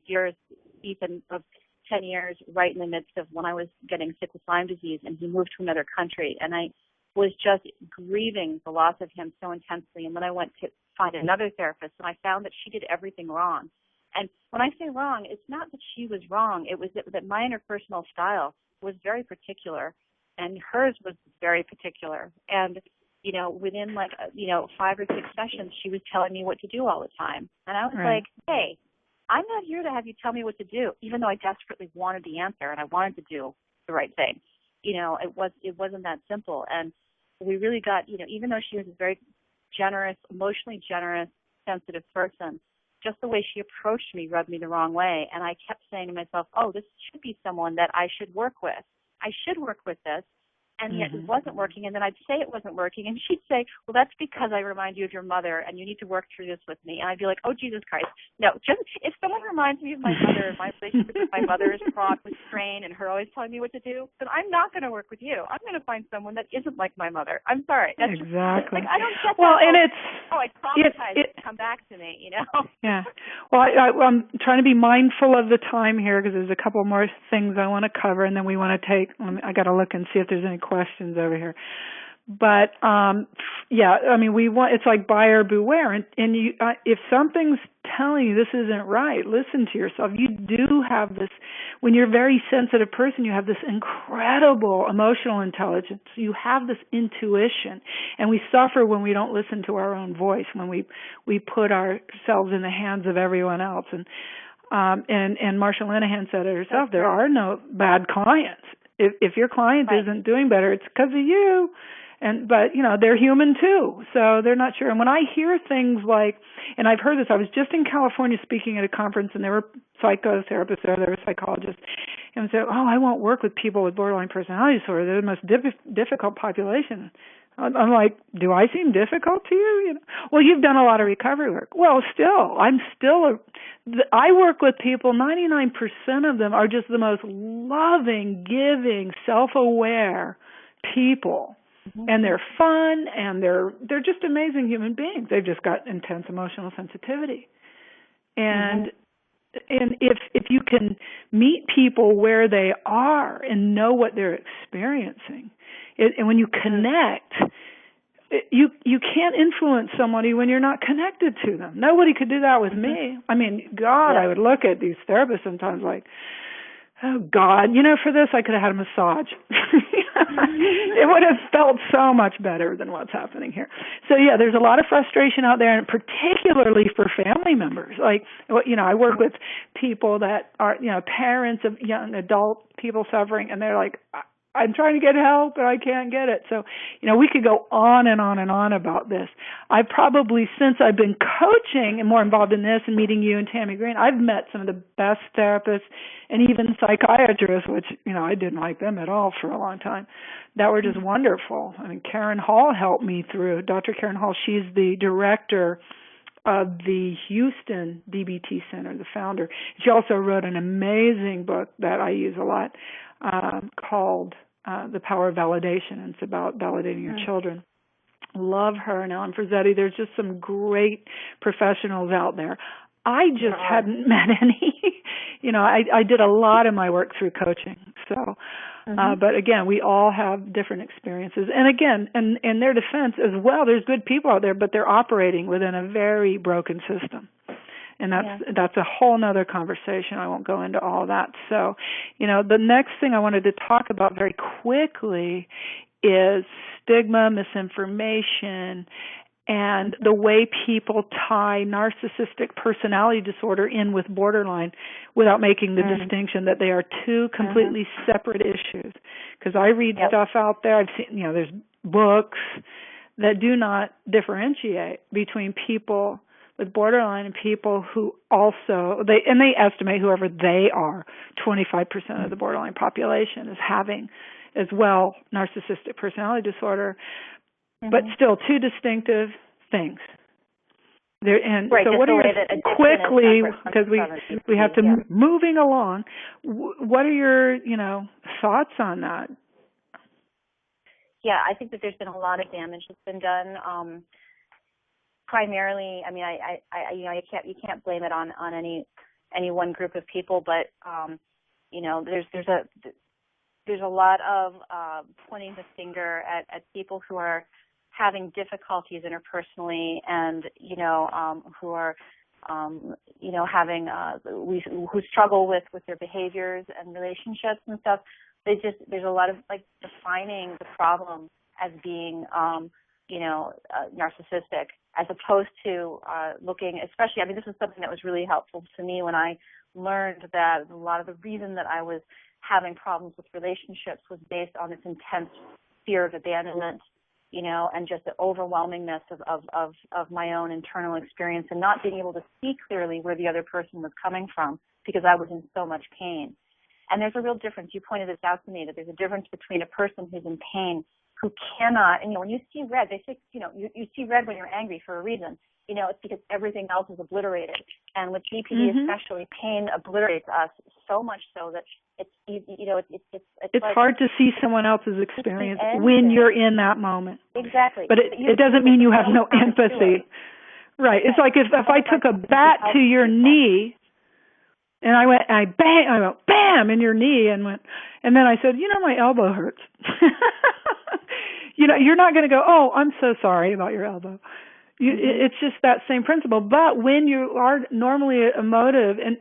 dearest Ethan of 10 years right in the midst of when I was getting sick with Lyme disease, and he moved to another country, and I was just grieving the loss of him so intensely. And then I went to find another therapist, and I found that she did everything wrong. And when I say wrong, it's not that she was wrong. It was that my interpersonal style was very particular, and hers was very particular. And, within 5 or 6 sessions, she was telling me what to do all the time. And I was like, hey, I'm not here to have you tell me what to do, even though I desperately wanted the answer and I wanted to do the right thing. It wasn't that simple. And we really got, even though she was a very generous, emotionally generous, sensitive person, just the way she approached me rubbed me the wrong way. And I kept saying to myself, oh, this should be someone that I should work with. I should work with this. And yet it wasn't working. And then I'd say it wasn't working. And she'd say, well, that's because I remind you of your mother and you need to work through this with me. And I'd be like, oh, Jesus Christ. No, just if someone reminds me of my mother, my relationship with my mother is fraught with strain and her always telling me what to do, then I'm not going to work with you. I'm going to find someone that isn't like my mother. I'm sorry. That's exactly. I don't get that. Well, and I traumatize it to come back to me, Yeah. Well, I'm trying to be mindful of the time here because there's a couple more things I want to cover, and then we want to take, I got to look and see if there's any questions over here. But yeah, I mean, it's like buyer beware, and you, if something's telling you this isn't right, listen to yourself. You do have this, when you're a very sensitive person, you have this incredible emotional intelligence. You have this intuition, and we suffer when we don't listen to our own voice, when we put ourselves in the hands of everyone else. And Marsha Linehan said it herself, there are no bad clients. If your client isn't doing better, it's because of you. But they're human too, so they're not sure. And when I hear things like, and I've heard this, I was just in California speaking at a conference, and there were psychotherapists there were psychologists, and said, "Oh, I won't work with people with borderline personality disorder. They're the most difficult population." I'm like, "Do I seem difficult to you?" Well, you've done a lot of recovery work. Well, I work with people. 99% of them are just the most loving, giving, self-aware people. And they're fun, and they're just amazing human beings. They've just got intense emotional sensitivity. And if you can meet people where they are and know what they're experiencing, and when you connect, you can't influence somebody when you're not connected to them. Nobody could do that with me. I mean, God, I would look at these therapists sometimes like, oh, God, for this I could have had a massage. It would have felt so much better than what's happening here. So, yeah, there's a lot of frustration out there, and particularly for family members. Like, I work with people that are, parents of young adult people suffering, and they're like, I'm trying to get help, but I can't get it. So, we could go on and on and on about this. I've probably, since I've been coaching and more involved in this and meeting you and Tammy Green, I've met some of the best therapists and even psychiatrists, which, I didn't like them at all for a long time, that were just wonderful. I mean, Karen Hall helped me through. Dr. Karen Hall, she's the director of the Houston DBT Center, the founder. She also wrote an amazing book that I use a lot called The Power of Validation, and it's about validating your children. Love her. And Ellen Frazzetti. There's just some great professionals out there. I just hadn't met any. I did a lot of my work through coaching. So, but again, we all have different experiences. And again, in their defense as well, there's good people out there, but they're operating within a very broken system. And that's a whole nother conversation. I won't go into all that. So, the next thing I wanted to talk about very quickly is stigma, misinformation, and the way people tie narcissistic personality disorder in with borderline without making the distinction that they are two completely separate issues. Because I read stuff out there, I've seen, there's books that do not differentiate between people with borderline and people who also, they estimate whoever they are, 25% of the borderline population is having as well narcissistic personality disorder, but still two distinctive things. So what are your, quickly, because we have to moving along, what are your, thoughts on that? Yeah, I think that there's been a lot of damage that's been done. Primarily, I mean, you can't blame it on any one group of people, but there's a lot of pointing the finger at people who are having difficulties interpersonally, and who are having who struggle with their behaviors and relationships and stuff. There's a lot of defining the problem as being narcissistic, as opposed to looking, especially, this is something that was really helpful to me when I learned that a lot of the reason that I was having problems with relationships was based on this intense fear of abandonment, and just the overwhelmingness of my own internal experience, and not being able to see clearly where the other person was coming from because I was in so much pain. And there's a real difference. You pointed this out to me, that there's a difference between a person who's in pain who cannot, and when you see red, they say, you see red when you're angry for a reason. It's because everything else is obliterated. And with BPD especially, pain obliterates us so much so that it's hard to see someone else's experience when you're in that moment. Exactly. But it doesn't mean you have no empathy. Right. It's like if I took a bat to your knee, and I went bam in your knee, and then I said, my elbow hurts. you're not going to go, oh, I'm so sorry about your elbow. It's just that same principle. But when you are normally emotive and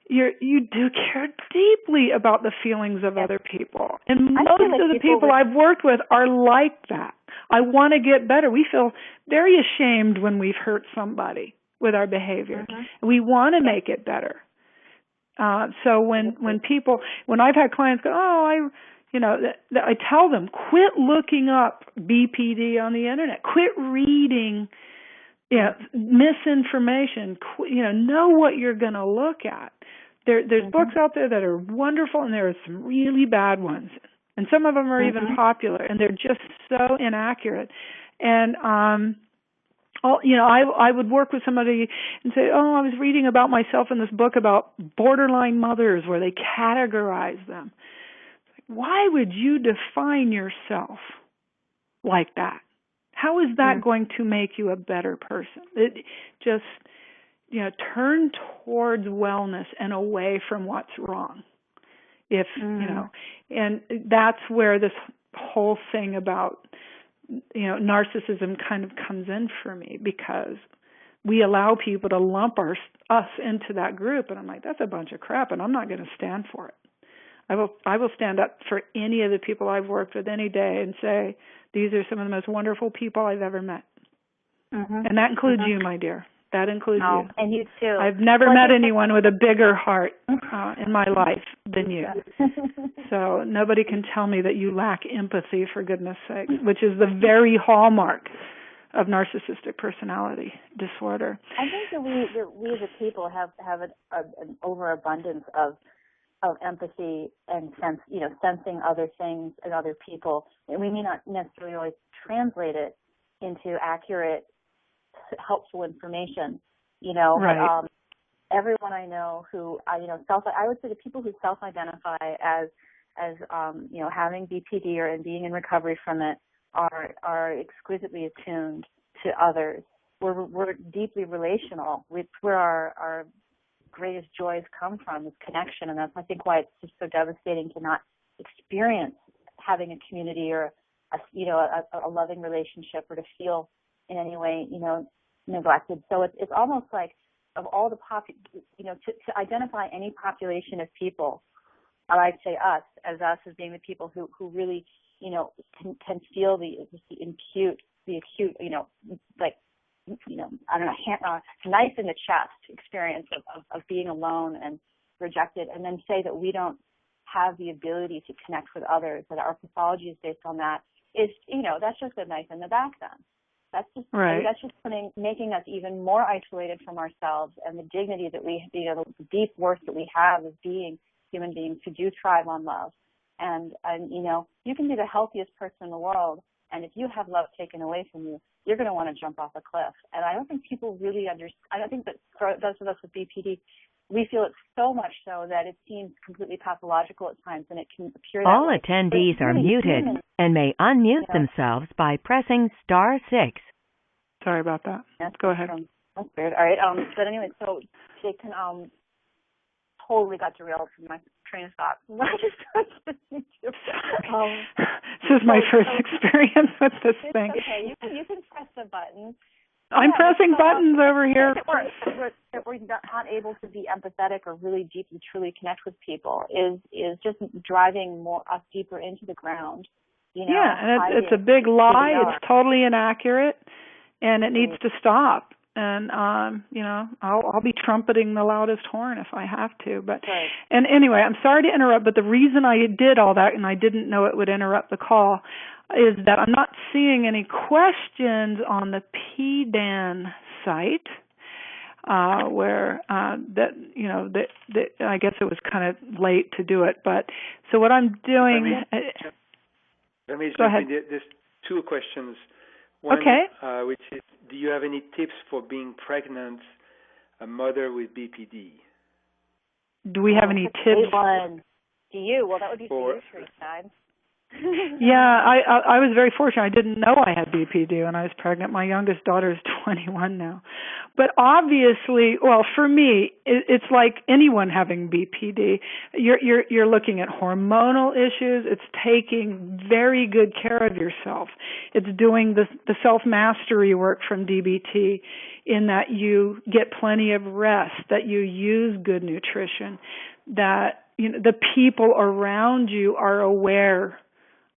you do care deeply about the feelings of other people, and most of the people I've worked with are like that. I want to get better. We feel very ashamed when we've hurt somebody with our behavior. We want to make it better. So when I've had clients go, oh, I tell them, quit looking up BPD on the internet. Quit reading, misinformation. Know what you're going to look at. There's books out there that are wonderful, and there are some really bad ones. And some of them are even popular, and they're just so inaccurate. And I would work with somebody and say, oh, I was reading about myself in this book about borderline mothers where they categorize them. Why would you define yourself like that? How is that going to make you a better person? It just, turn towards wellness and away from what's wrong. And that's where this whole thing about, narcissism kind of comes in for me, because we allow people to lump us into that group. And I'm like, that's a bunch of crap, and I'm not going to stand for it. I will stand up for any of the people I've worked with any day and say, these are some of the most wonderful people I've ever met. And that includes you, my dear. That includes you. And you too. I've never met anyone with a bigger heart in my life than you. So nobody can tell me that you lack empathy, for goodness sake, which is the very hallmark of narcissistic personality disorder. I think that we as a people have an overabundance of empathy and sensing other things and other people, and we may not necessarily always translate it into accurate, helpful information. Right. Everyone I know who I would say the people who self-identify as having BPD or being in recovery from it are exquisitely attuned to others. We're deeply relational. It's where our greatest joys come from, is connection, and that's, I think, why it's just so devastating to not experience having a community or a loving relationship, or to feel in any way neglected. So it's almost like, of all the to identify any population of people, I'd say us as being the people who really can feel the acute knife in the chest experience of being alone and rejected, and then say that we don't have the ability to connect with others, that our pathology is based on that, is, that's just a knife in the back then. That's just right. That's just making us even more isolated from ourselves, and the dignity that we, the deep worth that we have as being human beings who do thrive on love. And you can be the healthiest person in the world, and if you have love taken away from you, you're going to want to jump off a cliff. And I don't think people really understand. I don't think that for those of us with BPD, we feel it so much so that it seems completely pathological at times, and it can appear that all way. attendees are muted and may unmute themselves by pressing *6. Sorry about that. Go ahead. That's weird. All right. But anyway, so they can totally got derailed from my train of thought. This is my first experience with this thing. Okay, you can press the button. I'm pressing buttons over here. That we're not able to be empathetic or really deeply, truly connect with people is just driving us deeper into the ground. Yeah, and it's a big lie. It's totally inaccurate, and it needs to stop. And I'll be trumpeting the loudest horn if I have to. But and anyway, I'm sorry to interrupt, but the reason I did all that, and I didn't know it would interrupt the call, is that I'm not seeing any questions on the PDAN site, where I guess it was kind of late to do it. But so what I'm doing. Let me go ahead. There's two questions. One, which is, do you have any tips for being pregnant, a mother with BPD? Do we have any tips? One. Do you? Well, that would be for you, Teresa. Yeah, I was very fortunate. I didn't know I had BPD when I was pregnant. My youngest daughter is 21 now. But obviously, well, for me, it's like anyone having BPD. You're looking at hormonal issues. It's taking very good care of yourself. It's doing the self-mastery work from DBT in that you get plenty of rest, that you use good nutrition, that the people around you are aware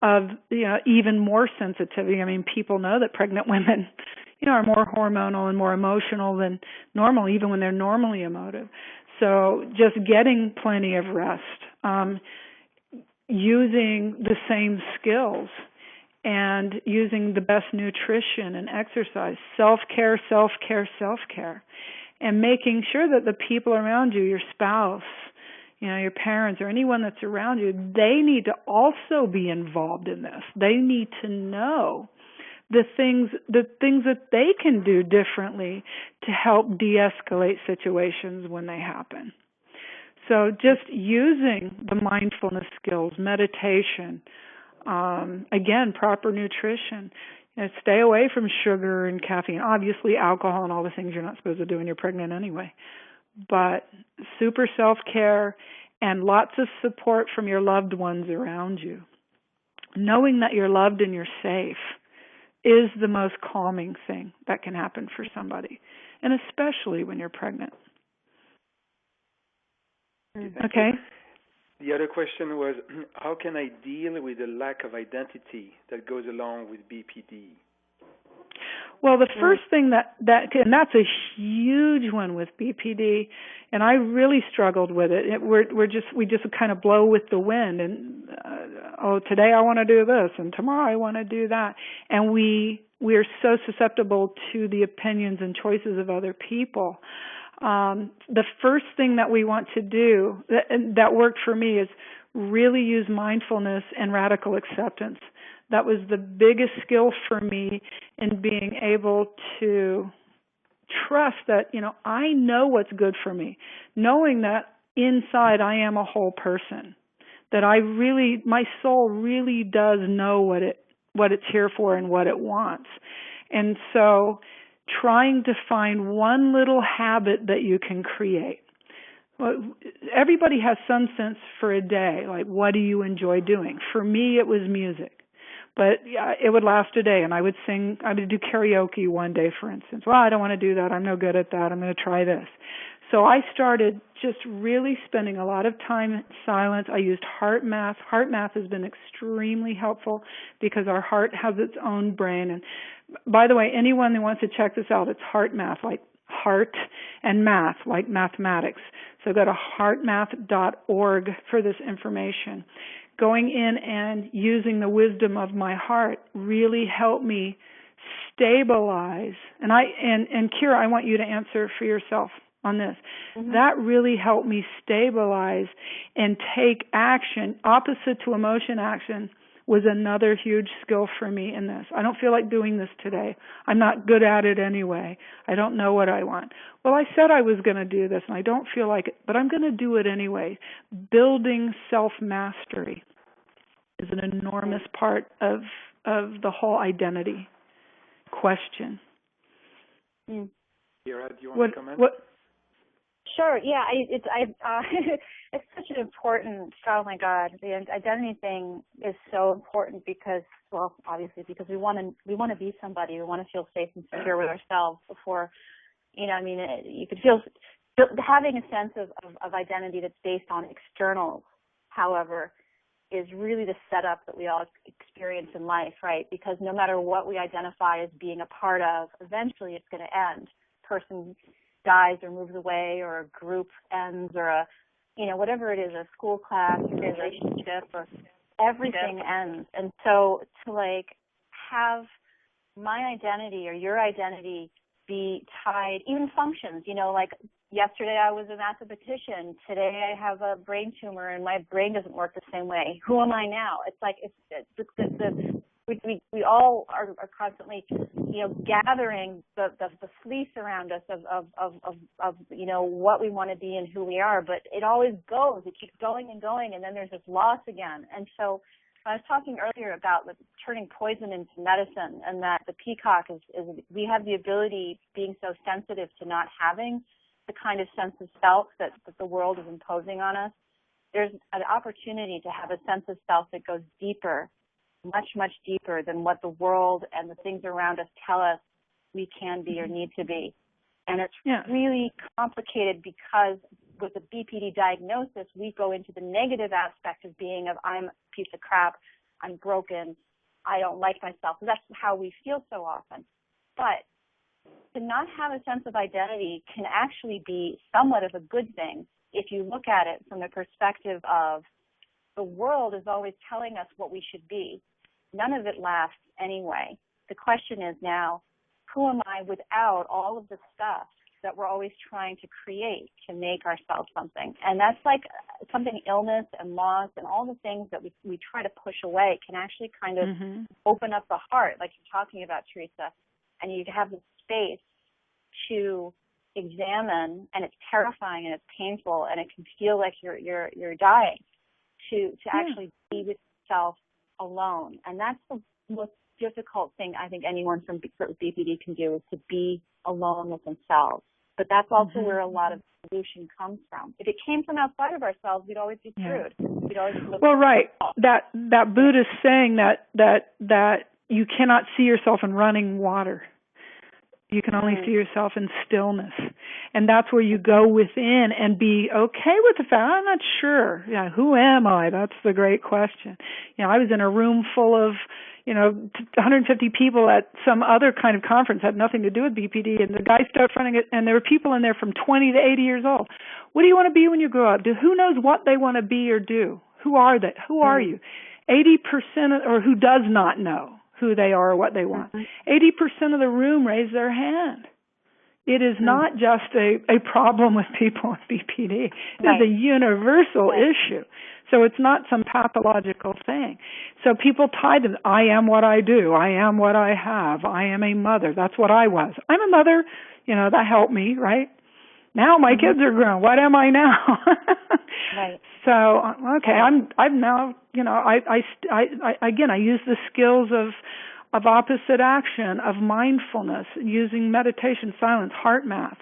of even more sensitivity. I mean, people know that pregnant women, are more hormonal and more emotional than normal, even when they're normally emotive. So just getting plenty of rest, using the same skills, and using the best nutrition and exercise, self-care, self-care, self-care, and making sure that the people around you, your spouse, your parents or anyone that's around you, they need to also be involved in this. They need to know the things that they can do differently to help de-escalate situations when they happen. So just using the mindfulness skills, meditation, again, proper nutrition. Stay away from sugar and caffeine. Obviously, alcohol and all the things you're not supposed to do when you're pregnant anyway. But super self-care and lots of support from your loved ones around you. Knowing that you're loved and you're safe is the most calming thing that can happen for somebody, and especially when you're pregnant. Okay? The other question was, how can I deal with the lack of identity that goes along with BPD? Well, the first thing and that's a huge one with BPD, and I really struggled with it. We just kind of blow with the wind, and today I want to do this, and tomorrow I want to do that, and we are so susceptible to the opinions and choices of other people. The first thing that we want to do that worked for me is really use mindfulness and radical acceptance. That was the biggest skill for me in being able to trust that, I know what's good for me, knowing that inside I am a whole person, that my soul really does know what it's here for and what it wants. And so trying to find one little habit that you can create. Well, everybody has some sense for a day, like what do you enjoy doing? For me, it was music. But it would last a day, and I would do karaoke one day, for instance. Well, I don't want to do that. I'm no good at that. I'm going to try this. So I started just really spending a lot of time in silence. I used heart math. Heart math has been extremely helpful because our heart has its own brain. And by the way, anyone who wants to check this out, it's heart math, like heart, and math, like mathematics. So go to heartmath.org for this information. Going in and using the wisdom of my heart really helped me stabilize. And Kiera, I want you to answer for yourself on this. Mm-hmm. That really helped me stabilize and take action. Opposite to emotion action was another huge skill for me in this. I don't feel like doing this today. I'm not good at it anyway. I don't know what I want. Well, I said I was going to do this, and I don't feel like it, but I'm going to do it anyway. Building self-mastery is an enormous part of the whole identity question. Mm. Kiera, do you want to comment? Sure. Yeah. It's such an important. Oh my God, the identity thing is so important because, well, obviously because we want to be somebody. We want to feel safe and secure with ourselves before, you could feel having a sense of identity that's based on externals. However, is really the setup that we all experience in life, right? Because no matter what we identify as being a part of, eventually it's going to end. Person dies or moves away, or a group ends, or whatever it is, a school class, a relationship, or everything ends. And so to have my identity or your identity be tied, even functions, yesterday I was a mathematician, today I have a brain tumor and my brain doesn't work the same way. Who am I now? It's like we all are constantly, gathering the fleece around us of what we want to be and who we are, but it always goes. It keeps going and going, and then there's this loss again. And so I was talking earlier about turning poison into medicine, and that the peacock is we have the ability, being so sensitive to not having the kind of sense of self that the world is imposing on us. There's an opportunity to have a sense of self that goes deeper, much, much deeper than what the world and the things around us tell us we can be or need to be. And it's really complicated because with a BPD diagnosis, we go into the negative aspect of being I'm a piece of crap, I'm broken, I don't like myself. That's how we feel so often. But to not have a sense of identity can actually be somewhat of a good thing if you look at it from the perspective of the world is always telling us what we should be. None of it lasts anyway. The question is now, who am I without all of the stuff that we're always trying to create to make ourselves something? And that's like something, illness and loss and all the things that we try to push away can actually kind of open up the heart, like you're talking about, Teresa, and you have the space to examine, and it's terrifying and it's painful and it can feel like you're dying to actually be with yourself alone. And that's the most difficult thing I think anyone from BPD can do, is to be alone with themselves. But that's also where a lot of solution comes from. If it came from outside of ourselves, we'd always be screwed. We'd always look right. That Buddhist saying that you cannot see yourself in running water. You can only see yourself in stillness. And that's where you go within and be okay with the fact, I'm not sure. Yeah, who am I? That's the great question. I was in a room full of, 150 people at some other kind of conference, had nothing to do with BPD, and the guy started running it, and there were people in there from 20 to 80 years old. What do you want to be when you grow up? Who knows what they want to be or do? Who are they? Who are you? 80% or who does not know who they are or what they want. 80% of the room raised their hand. It is not just a problem with people with BPD. It is a universal issue. So it's not some pathological thing. So people tie them, I am what I do. I am what I have. I am a mother. That's what I was. I'm a mother. that helped me, right? Now my kids are grown. What am I now? Right. So, okay, I'm now, I use the skills of opposite action, of mindfulness, using meditation, silence, heart math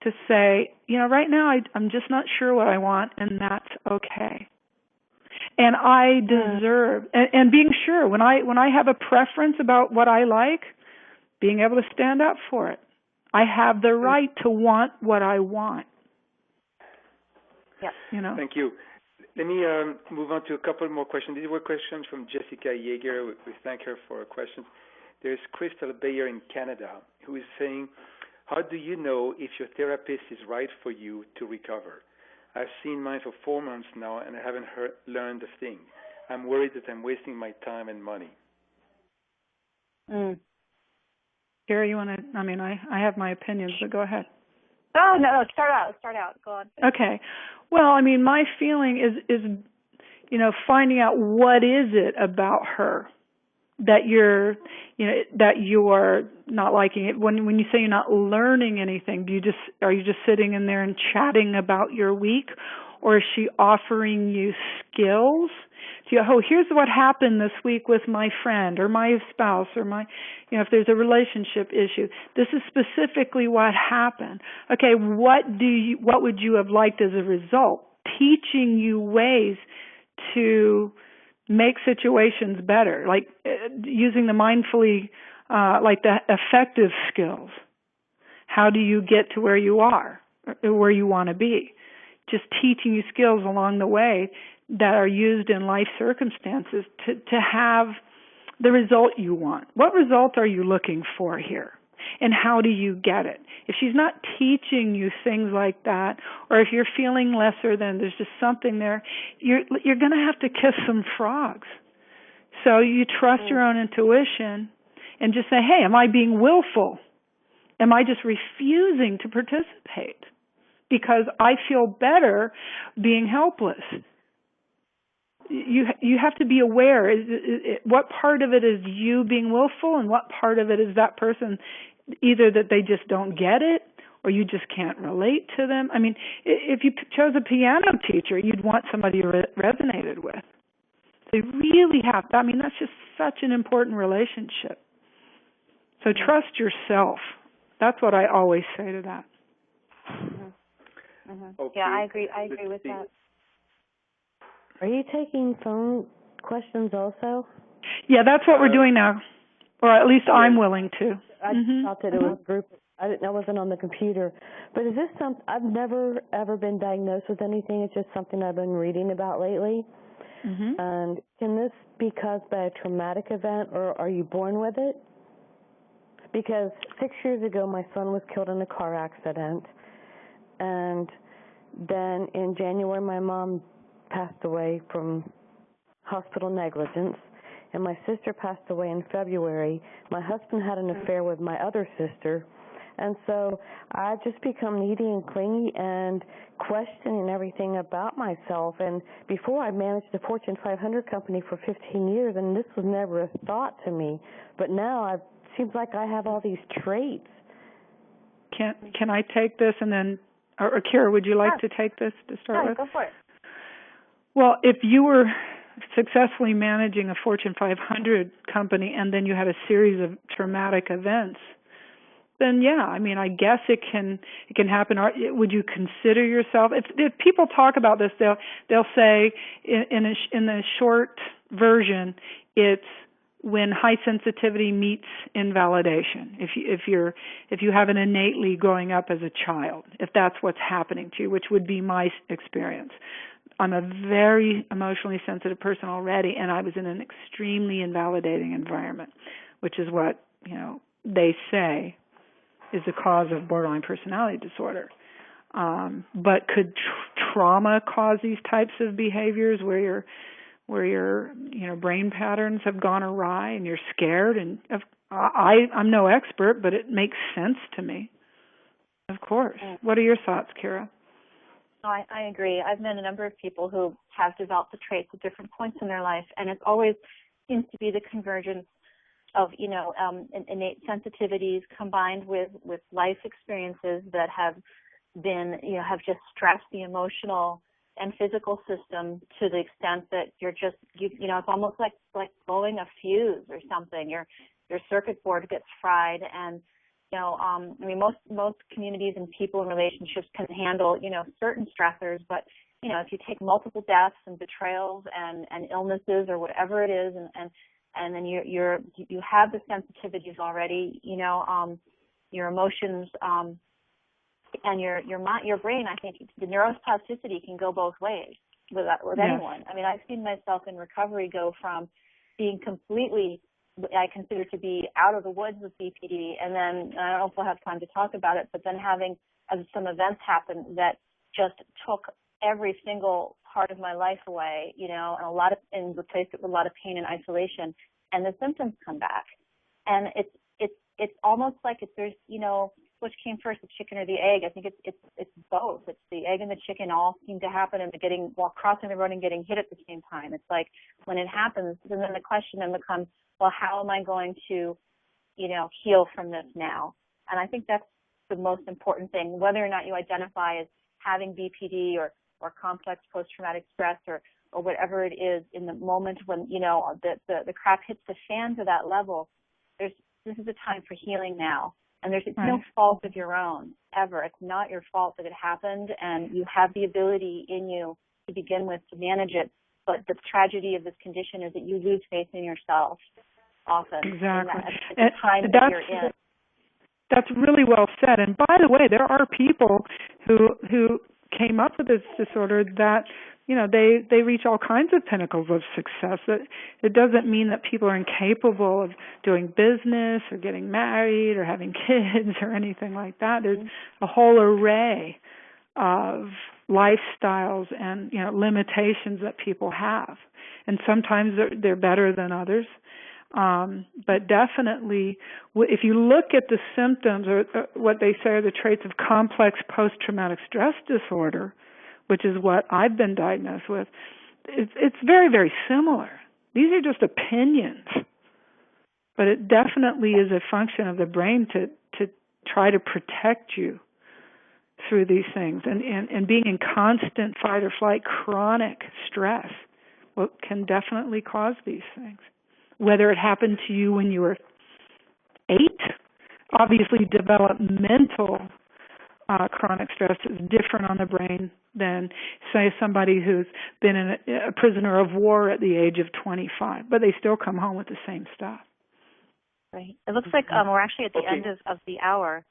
to say, right now I'm just not sure what I want, and that's okay. And I deserve, and being sure, when I have a preference about what I like, being able to stand up for it. I have the right to want what I want. Yeah. Thank you. Let me move on to a couple more questions. These were questions from Jessica Yeager. We thank her for her questions. There's Crystal Bayer in Canada who is saying, how do you know if your therapist is right for you to recover? I've seen mine for 4 months now, and I haven't learned a thing. I'm worried that I'm wasting my time and money. Kiera, you want to, I have my opinions, but go ahead. Oh, no, start out. Go on. Okay. Well, my feeling is finding out what is it about her that you're not liking it. When you say you're not learning anything, are you just sitting in there and chatting about your week, or is she offering you skills? Here's what happened this week with my friend or my spouse or my, if there's a relationship issue. This is specifically what happened. Okay, what would you have liked as a result? Teaching you ways to make situations better, like using the mindfully, like the effective skills. How do you get to where you are, or where you want to be? Just teaching you skills along the way that are used in life circumstances to have the result you want. What result are you looking for here? And how do you get it? If she's not teaching you things like that, or if you're feeling lesser than, there's just something there, you're going to have to kiss some frogs. So you trust your own intuition and just say, hey, am I being willful? Am I just refusing to participate because I feel better being helpless? You have to be aware. What part of it is you being willful, and what part of it is that person, either that they just don't get it, or you just can't relate to them. If you chose a piano teacher, you'd want somebody you resonated with. They really have. I mean, that's just such an important relationship. So trust yourself. That's what I always say to that. Okay. Yeah, I agree. I agree with that. Are you taking phone questions also? Yeah, that's what we're doing now, or at least I'm willing to. I thought that it was a group. I wasn't on the computer. But is this something? I've never ever been diagnosed with anything. It's just something I've been reading about lately. And can this be caused by a traumatic event, or are you born with it? Because 6 years ago, my son was killed in a car accident, and then in January, my mom passed away from hospital negligence, and my sister passed away in February. My husband had an affair with my other sister, and so I've just become needy and clingy and questioning everything about myself. And before, I managed a Fortune 500 company for 15 years, and this was never a thought to me. But now it seems like I have all these traits. Can I take this and then, or Kiera, would you like to take this to start with? Go for it. Well, if you were successfully managing a Fortune 500 company and then you had a series of traumatic events, then yeah, I mean, I guess it can happen. Would you consider yourself? If people talk about this, they'll say in the short version, it's when high sensitivity meets invalidation. If you have an innately growing up as a child, if that's what's happening to you, which would be my experience. I'm a very emotionally sensitive person already, and I was in an extremely invalidating environment, which is what they say is the cause of borderline personality disorder. But could trauma cause these types of behaviors where your brain patterns have gone awry and you're scared? And I'm no expert, but it makes sense to me. Of course. What are your thoughts, Kiera? No, I agree. I've met a number of people who have developed the traits at different points in their life, and it always seems to be the convergence of, innate sensitivities combined with life experiences that have been, have just stressed the emotional and physical system to the extent that you're just, it's almost like blowing a fuse or something. Your circuit board gets fried, and most communities and people and relationships can handle, certain stressors, but, if you take multiple deaths and betrayals and illnesses or whatever it is, and then you have the sensitivities already, your emotions, and your brain, I think the neuroplasticity can go both ways with anyone. I mean, I've seen myself in recovery go from being completely, I consider to be out of the woods with BPD, and then I don't know if we'll have time to talk about it, but then having some events happen that just took every single part of my life away, and replaced it with a lot of pain and isolation, and the symptoms come back, and it's almost like there's which came first, the chicken or the egg. I think it's both. It's the egg and the chicken all seem to happen, and while crossing the road and getting hit at the same time. It's like when it happens, and then the question then becomes, well, how am I going to, heal from this now? And I think that's the most important thing, whether or not you identify as having BPD or complex post-traumatic stress or whatever it is in the moment when, the crap hits the fan to that level. This is a time for healing now. And it's no fault of your own, ever. It's not your fault that it happened, and you have the ability in you to begin with to manage it. But the tragedy of this condition is that you lose faith in yourself often. Exactly. At the time that you're in. That's really well said. And by the way, there are people who came up with this disorder that, they reach all kinds of pinnacles of success. It doesn't mean that people are incapable of doing business or getting married or having kids or anything like that. There's a whole array of lifestyles and, limitations that people have. And sometimes they're better than others. But definitely, if you look at the symptoms or what they say are the traits of complex post-traumatic stress disorder, which is what I've been diagnosed with, it's very, very similar. These are just opinions, but it definitely is a function of the brain to try to protect you through these things. And being in constant fight or flight, chronic stress can definitely cause these things. Whether it happened to you when you were 8, obviously developmental chronic stress is different on the brain than, say, somebody who's been a prisoner of war at the age of 25, but they still come home with the same stuff. Right. It looks like we're actually at the end of the hour.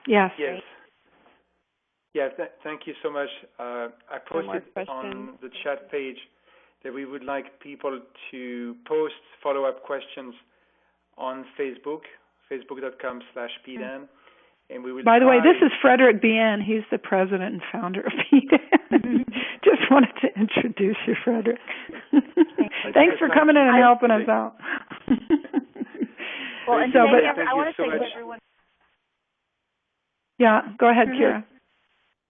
Yes. Yes. Yeah, thank you so much. I posted on the chat page that we would like people to post follow-up questions on Facebook, facebook.com/PDAN. And we will By the way, this is Frederick Bien. He's the president and founder of PDAN. Just wanted to introduce you, Frederick. Thanks for coming in and helping us out. Well, and I want to thank everyone. Yeah, go ahead, Kiera.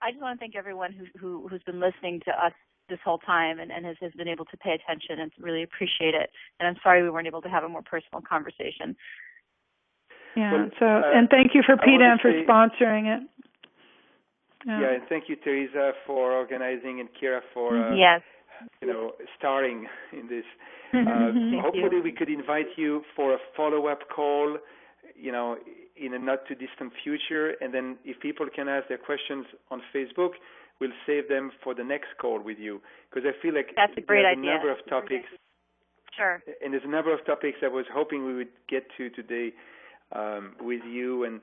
I just want to thank everyone who's been listening to us this whole time and has been able to pay attention and really appreciate it. And I'm sorry we weren't able to have a more personal conversation. Yeah. Well, and thank you for PDAN for sponsoring it. Yeah, and thank you, Teresa, for organizing, and Kiera for starring in this. Hopefully, we could invite you for a follow-up call, in a not too distant future. And then, if people can ask their questions on Facebook, we'll save them for the next call with you. Because I feel like that's a great idea. A number of topics. Sure. And there's a number of topics I was hoping we would get to today. With you and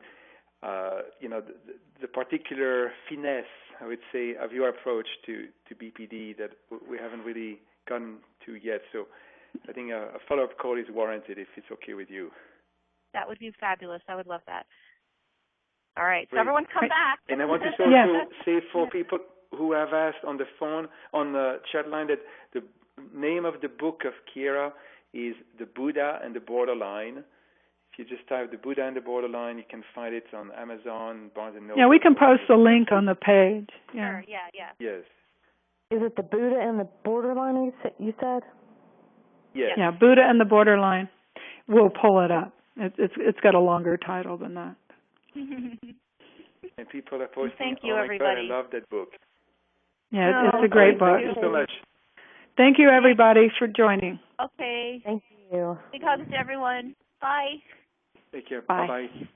the particular finesse, I would say, of your approach to BPD that we haven't really gotten to yet. So I think a follow-up call is warranted if it's okay with you. That would be fabulous. I would love that. All right. So everyone come back. And I want to also say for people who have asked on the phone, on the chat line, that the name of the book of Kiera is The Buddha and the Borderline. If you just type The Buddha and the Borderline, you can find it on Amazon, Barnes & Noble. Yeah, we can post a link on the page. Yeah. Sure, yeah. Yes. Is it The Buddha and the Borderline, you said? Yes. Yeah, Buddha and the Borderline. We'll pull it up. It's got a longer title than that. And people are posting, thank you, everybody. God, I love that book. Yeah, it's a great book. Thank you so much. Thank you, everybody, for joining. Okay. Thank you. Big hugs to everyone. Bye. Take care. Bye. Bye-bye.